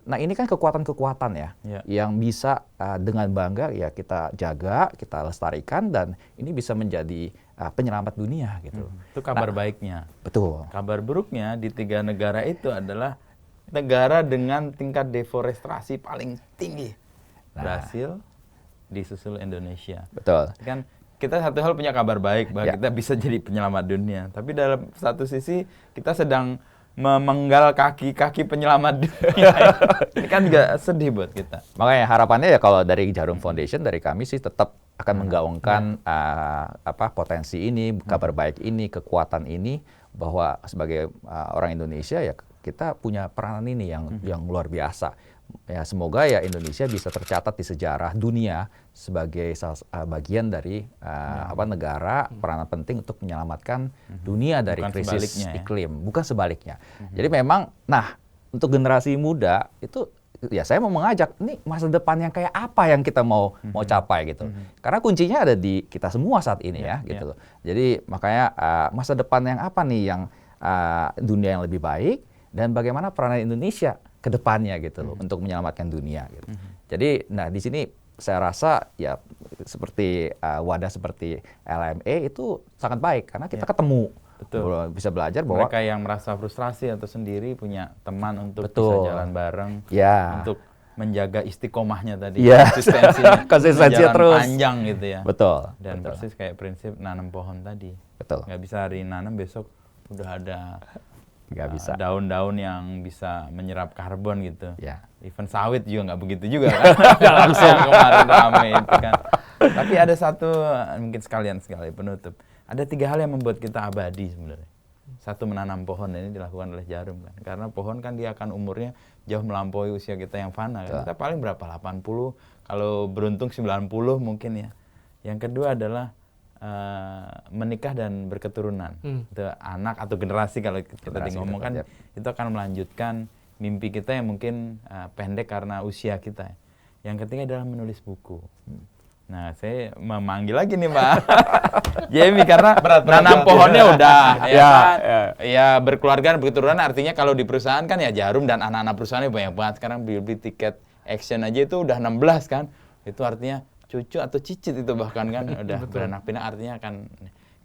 [SPEAKER 2] Nah ini kan kekuatan-kekuatan ya, yang bisa dengan bangga ya kita jaga, kita lestarikan, dan ini bisa menjadi penyelamat dunia gitu.
[SPEAKER 3] Itu kabar baiknya.
[SPEAKER 2] Betul.
[SPEAKER 3] Kabar buruknya di 3 negara itu adalah negara dengan tingkat deforestasi paling tinggi. Brasil, disusul Indonesia.
[SPEAKER 2] Betul.
[SPEAKER 3] Kan kita satu hal punya kabar baik bahwa kita bisa jadi penyelamat dunia, tapi dalam satu sisi kita sedang memenggal kaki penyelamat dunia. Ini kan juga sedih buat kita.
[SPEAKER 2] Makanya harapannya ya kalau dari Jarum Foundation, dari kami sih tetap akan menggaungkan potensi ini, kabar baik ini, kekuatan ini, bahwa sebagai orang Indonesia ya kita punya peranan ini yang luar biasa. Ya semoga ya Indonesia bisa tercatat di sejarah dunia sebagai bagian dari negara peranan penting untuk menyelamatkan dunia dari krisis iklim, bukan sebaliknya. Jadi memang, untuk generasi muda itu ya saya mau mengajak ini masa depan yang kayak apa yang kita mau capai gitu. Karena kuncinya ada di kita semua saat ini gitu loh. Jadi makanya masa depan yang apa nih yang dunia yang lebih baik, dan bagaimana peranan Indonesia ke depannya gitu loh untuk menyelamatkan dunia gitu. Jadi di sini saya rasa ya seperti wadah seperti LMA itu sangat baik karena kita ketemu.
[SPEAKER 3] Betul.
[SPEAKER 2] Bisa belajar bahwa
[SPEAKER 3] mereka yang merasa frustrasi atau sendiri punya teman untuk bisa jalan bareng, untuk menjaga istiqomahnya tadi,
[SPEAKER 2] konsistensinya terus
[SPEAKER 3] panjang gitu ya.
[SPEAKER 2] Betul.
[SPEAKER 3] Dan persis kayak prinsip nanam pohon tadi.
[SPEAKER 2] Betul.
[SPEAKER 3] Nggak bisa hari nanam besok udah ada daun-daun yang bisa menyerap karbon gitu. Even sawit juga nggak begitu juga kan. Langsung kemarin rame itu kan. Tapi ada satu, mungkin sekali penutup. Ada 3 hal yang membuat kita abadi sebenarnya. 1, menanam pohon, ini dilakukan oleh Jarum kan. Karena pohon kan dia akan umurnya jauh melampaui usia kita yang fana kan. Kita paling berapa? 80, kalau beruntung 90 mungkin ya. Yang kedua adalah menikah dan berketurunan. Itu anak atau generasi kalau kita ngomong kan, itu akan melanjutkan mimpi kita yang mungkin pendek karena usia kita. Yang ketiga adalah menulis buku. Nah, saya memanggil lagi nih Pak Jamie karena nanam pohonnya udah ya berkeluarga berketurunan, artinya kalau di perusahaan kan ya Jarum dan anak-anak perusahaannya banyak banget. Sekarang beli tiket action aja itu udah 16 kan. Itu artinya cucu atau cicit itu bahkan kan udah beranak pinak, artinya akan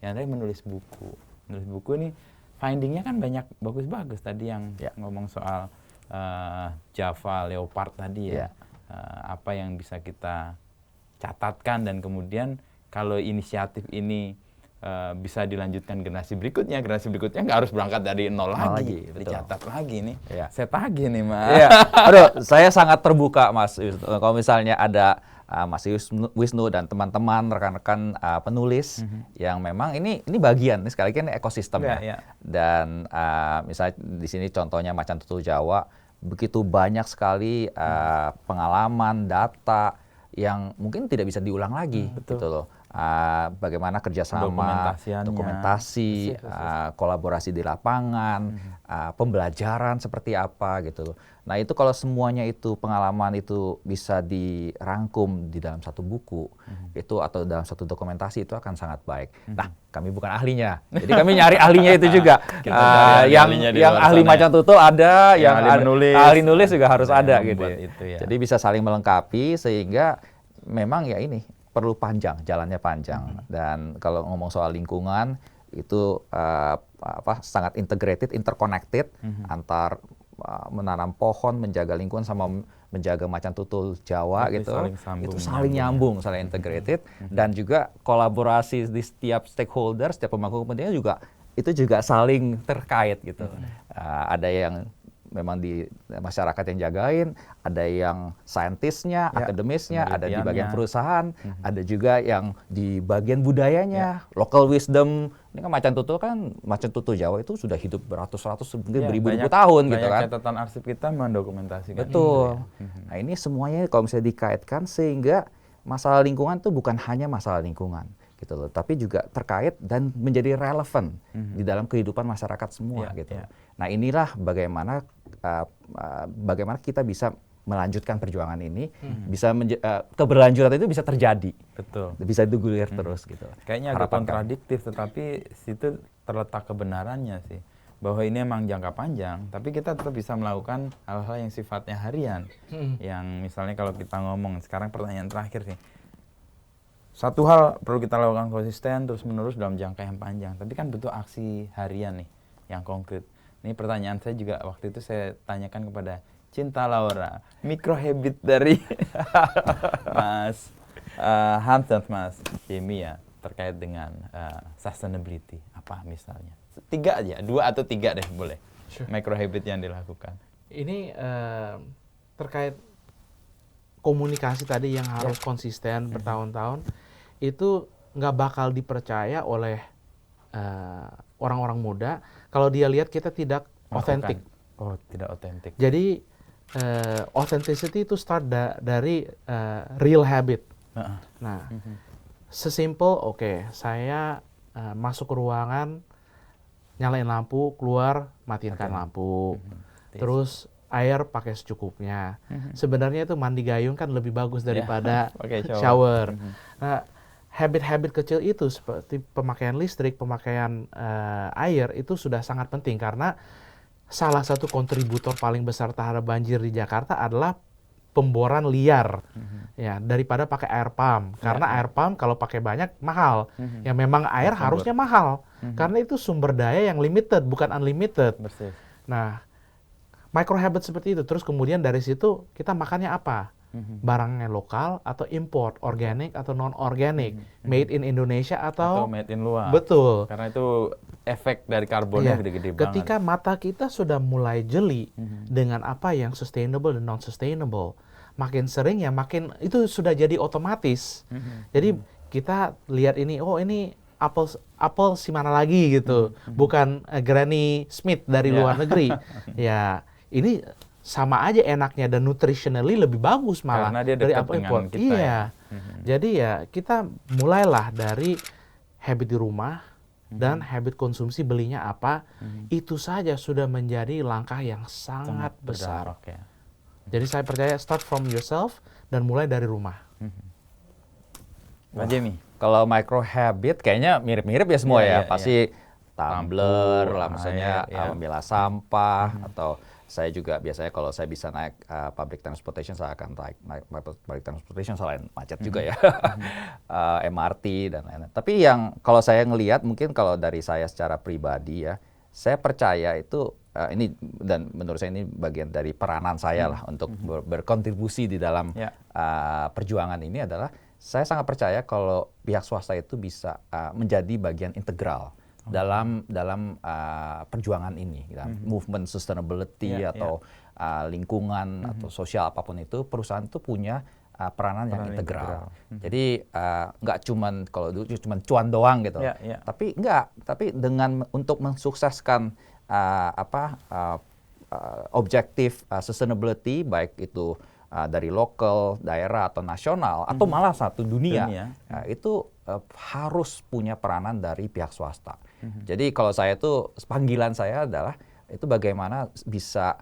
[SPEAKER 3] yang tadi menulis buku. Menulis buku ini findingnya kan banyak bagus-bagus tadi yang ngomong soal Java Leopard tadi ya. Apa yang bisa kita catatkan, dan kemudian kalau inisiatif ini bisa dilanjutkan generasi berikutnya nggak harus berangkat dari nol lagi, dicatat lagi nih. Saya tagih nih Mas.
[SPEAKER 2] Aduh, saya sangat terbuka Mas. Kalau misalnya ada Mas Wisnu dan teman-teman rekan-rekan penulis yang memang ini bagian, sekali lagi ini ekosistem dan misalnya di sini contohnya Macan Tutul Jawa, begitu banyak sekali pengalaman, data yang mungkin tidak bisa diulang lagi, gitu loh. Bagaimana kerjasama, dokumentasi, kolaborasi di lapangan, pembelajaran seperti apa gitu loh. Nah itu kalau semuanya itu pengalaman itu bisa dirangkum di dalam satu buku itu atau dalam satu dokumentasi, itu akan sangat baik. Nah kami bukan ahlinya, jadi kami nyari ahlinya itu juga. Yang ahli Macan Tutul ada, yang ahli nulis juga harus ada gitu. Jadi bisa saling melengkapi sehingga memang ya ini perlu panjang, jalannya panjang. Dan kalau ngomong soal lingkungan itu sangat integrated, interconnected antar menanam pohon, menjaga lingkungan sama menjaga Macan Tutul Jawa gitu. Itu saling nyambung, saling integrated, dan juga kolaborasi di setiap stakeholder, setiap pemangku kepentingan juga itu juga saling terkait gitu. Ada yang memang di masyarakat yang jagain, ada yang saintisnya, akademisnya, ada di bagian perusahaan, ada juga yang di bagian budayanya, local wisdom. Ini kan Macan Tutul Jawa itu sudah hidup beratus-ratus, mungkin beribu-ribu tahun gitu kan.
[SPEAKER 3] Banyak catatan arsip kita mendokumentasikan.
[SPEAKER 2] Betul. Nah ini semuanya kalau misalnya dikaitkan sehingga masalah lingkungan itu bukan hanya masalah lingkungan gitu loh, tapi juga terkait dan menjadi relevan di dalam kehidupan masyarakat semua gitu. Nah inilah bagaimana kita bisa melanjutkan perjuangan ini, bisa keberlanjutan itu bisa terjadi, bisa digulir terus gitu.
[SPEAKER 3] Kayaknya agak kontradiktif, tetapi situ terletak kebenarannya sih, bahwa ini emang jangka panjang, tapi kita tetap bisa melakukan hal-hal yang sifatnya harian. Yang misalnya kalau kita ngomong sekarang, pertanyaan terakhir sih, satu hal perlu kita lakukan konsisten terus menerus dalam jangka yang panjang, tapi kan butuh aksi harian nih yang konkret. Ini pertanyaan saya juga waktu itu saya tanyakan kepada Cinta Laura, micro habit dari Mas Hans dan Mas Jamie ya, terkait dengan sustainability, apa misalnya? 3 aja, 2 atau 3 deh boleh. Micro habit yang dilakukan.
[SPEAKER 1] Ini terkait komunikasi tadi yang harus konsisten bertahun-tahun, itu nggak bakal dipercaya oleh orang-orang muda kalau dia lihat kita tidak otentik.
[SPEAKER 3] Oh, tidak otentik.
[SPEAKER 1] Jadi authenticity itu start dari real habit. Nah, sesimpel saya masuk ke ruangan, nyalain lampu, keluar matiin lampu, terus air pakai secukupnya. Sebenarnya itu mandi gayung kan lebih bagus daripada shower. Nah, habit-habit kecil itu seperti pemakaian listrik, pemakaian air itu sudah sangat penting, karena salah satu kontributor paling besar terhadap banjir di Jakarta adalah pemboran liar, ya, daripada pakai air pump. Karena air pump kalau pakai banyak mahal. Ya memang air harusnya mahal, karena itu sumber daya yang limited, bukan unlimited. Nah, micro habit seperti itu. Terus kemudian dari situ kita makannya apa? Barangnya lokal atau import, organik atau non-organik, made in Indonesia atau
[SPEAKER 3] made in luar.
[SPEAKER 1] Betul.
[SPEAKER 3] Karena itu efek dari karbonnya gede-gede banget.
[SPEAKER 1] Ketika mata kita sudah mulai jeli dengan apa yang sustainable dan non-sustainable, makin sering ya makin itu sudah jadi otomatis. Jadi kita lihat ini, oh ini apel si mana lagi gitu, bukan Granny Smith dari luar negeri. Ya ini sama aja enaknya dan nutritionally lebih bagus malah dari apel import. Iya. Jadi ya kita mulailah dari habit di rumah dan habit konsumsi belinya apa, itu saja sudah menjadi langkah yang sangat besar. Jadi saya percaya start from yourself dan mulai dari rumah.
[SPEAKER 3] Pak Jemi.
[SPEAKER 2] Kalau micro habit kayaknya mirip-mirip ya semua
[SPEAKER 3] Iya,
[SPEAKER 2] ya.
[SPEAKER 3] iya,
[SPEAKER 2] Pasti tumbler
[SPEAKER 3] Lampu,
[SPEAKER 2] lah, misalnya
[SPEAKER 3] air, ya.
[SPEAKER 2] memilah sampah, atau saya juga biasanya kalau saya bisa naik public transportation, saya akan naik public transportation selain macet juga ya. MRT dan lain-lain. Tapi yang kalau saya ngelihat, mungkin kalau dari saya secara pribadi ya, saya percaya itu ini, dan menurut saya ini bagian dari peranan saya lah untuk berkontribusi di dalam perjuangan ini adalah saya sangat percaya kalau pihak swasta itu bisa menjadi bagian integral dalam perjuangan ini, movement sustainability atau lingkungan atau sosial apapun itu, perusahaan itu punya peranan yang integral. Jadi nggak cuman kalau dulu cuman cuan doang gitu, tapi dengan untuk mensukseskan objektif sustainability, baik itu dari lokal, daerah atau nasional atau malah satu dunia. Itu harus punya peranan dari pihak swasta. Jadi kalau saya tuh panggilan saya adalah itu bagaimana bisa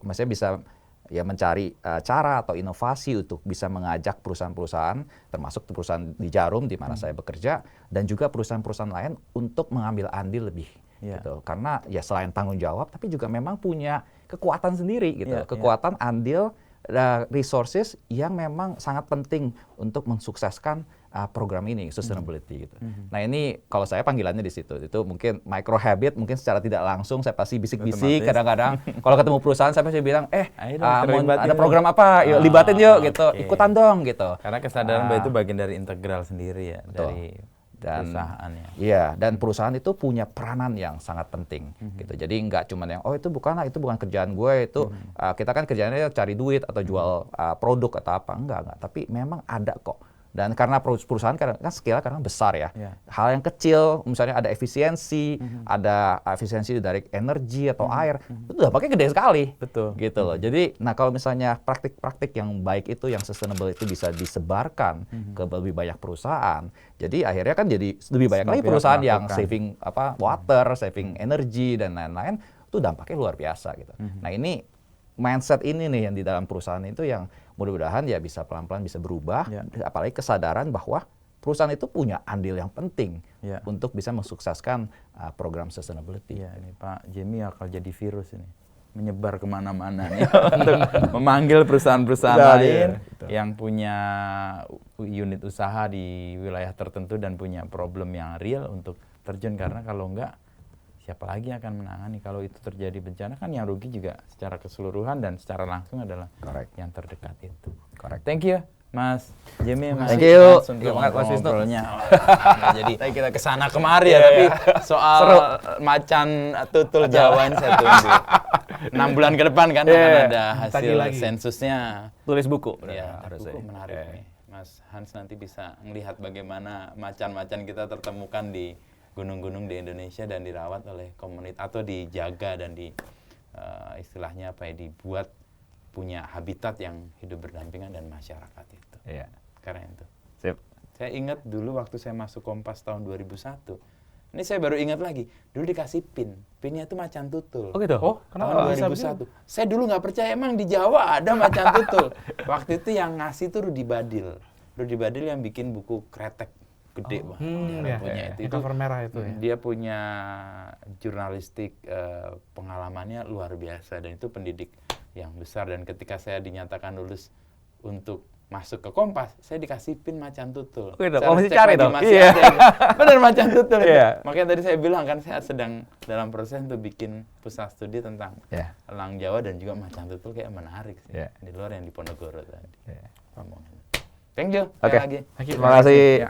[SPEAKER 2] maksudnya bisa ya mencari cara atau inovasi untuk bisa mengajak perusahaan-perusahaan, termasuk perusahaan di Djarum di mana saya bekerja, dan juga perusahaan-perusahaan lain untuk mengambil andil lebih. Gitu. Karena ya selain tanggung jawab, tapi juga memang punya kekuatan sendiri gitu, kekuatan andil resources yang memang sangat penting untuk mensukseskan program ini sustainability gitu. Nah ini kalau saya panggilannya di situ, itu mungkin micro habit, mungkin secara tidak langsung saya pasti bisik-bisik kadang-kadang. Kalau ketemu perusahaan saya pasti bilang, ada program apa, yuk libatin yuk gitu, ikutan dong gitu.
[SPEAKER 3] Karena kesadaran bahwa itu bagian dari integral sendiri ya, dari perusahaannya.
[SPEAKER 2] Iya, dan perusahaan itu punya peranan yang sangat penting gitu. Jadi nggak cuma yang itu bukan kerjaan gue, itu kita kan kerjaannya cari duit atau jual produk atau apa, enggak, tapi memang ada kok. Dan karena perusahaan kan scale kadang besar ya. Hal yang kecil, misalnya ada efisiensi, ada efisiensi dari energi atau air, itu dampaknya gede sekali.
[SPEAKER 3] Betul.
[SPEAKER 2] Gitu loh. Jadi, kalau misalnya praktik-praktik yang baik itu, yang sustainable itu bisa disebarkan ke lebih banyak perusahaan, jadi akhirnya kan jadi lebih banyak lagi perusahaan yang saving water, saving energi dan lain-lain, itu dampaknya luar biasa gitu. Nah ini mindset ini nih yang di dalam perusahaan itu yang mudah-mudahan ya bisa pelan-pelan bisa berubah, apalagi kesadaran bahwa perusahaan itu punya andil yang penting untuk bisa mensukseskan program sustainability.
[SPEAKER 3] Ya, ini Pak Jemi akan jadi virus ini, menyebar kemana-mana nih untuk memanggil perusahaan-perusahaan lain yang punya unit usaha di wilayah tertentu dan punya problem yang real untuk terjun, karena kalau enggak siapa lagi yang akan menangani kalau itu terjadi bencana, kan yang rugi juga secara keseluruhan dan secara langsung adalah yang terdekat itu. Thank you Mas Jemi, Mas
[SPEAKER 2] Thank you.
[SPEAKER 3] Mas untuk ngobrolnya. Jadi kita kesana kemari ya, tapi soal macan tutul Jawa ini saya tunggu. 6 bulan ke depan kan akan ada hasil sensusnya.
[SPEAKER 2] Tulis buku.
[SPEAKER 3] Ya, buku menarik nih. Mas Hans nanti bisa melihat bagaimana macan-macan kita tertemukan di gunung-gunung di Indonesia dan dirawat oleh komunitas atau dijaga dan istilahnya dibuat punya habitat yang hidup berdampingan dan masyarakat itu. Keren itu.
[SPEAKER 2] Sip.
[SPEAKER 3] Saya ingat dulu waktu saya masuk Kompas tahun 2001. Ini saya baru ingat lagi. Dulu dikasih pin. Pinnya itu macan tutul.
[SPEAKER 2] Oh gitu?
[SPEAKER 3] Tahun 2001. Saya dulu nggak percaya emang di Jawa ada macan tutul. Waktu itu yang ngasih tuh Rudi Badil. Rudi Badil yang bikin buku kretek gede banget. Punya itu
[SPEAKER 1] cover merah itu ya.
[SPEAKER 3] Dia punya jurnalistik, pengalamannya luar biasa dan itu pendidik yang besar. Dan ketika saya dinyatakan lulus untuk masuk ke Kompas, saya dikasih pin macan tutul.
[SPEAKER 2] Masih cari dong.
[SPEAKER 3] Masih ada. Benar macan tutul. Makanya tadi saya bilang kan saya sedang dalam proses untuk bikin pusat studi tentang elang Jawa dan juga macan tutul, kayak menarik sih. Di luar yang di Ponorogo tadi. Thank you.
[SPEAKER 2] Oke.
[SPEAKER 3] Lagi.
[SPEAKER 2] Terima kasih.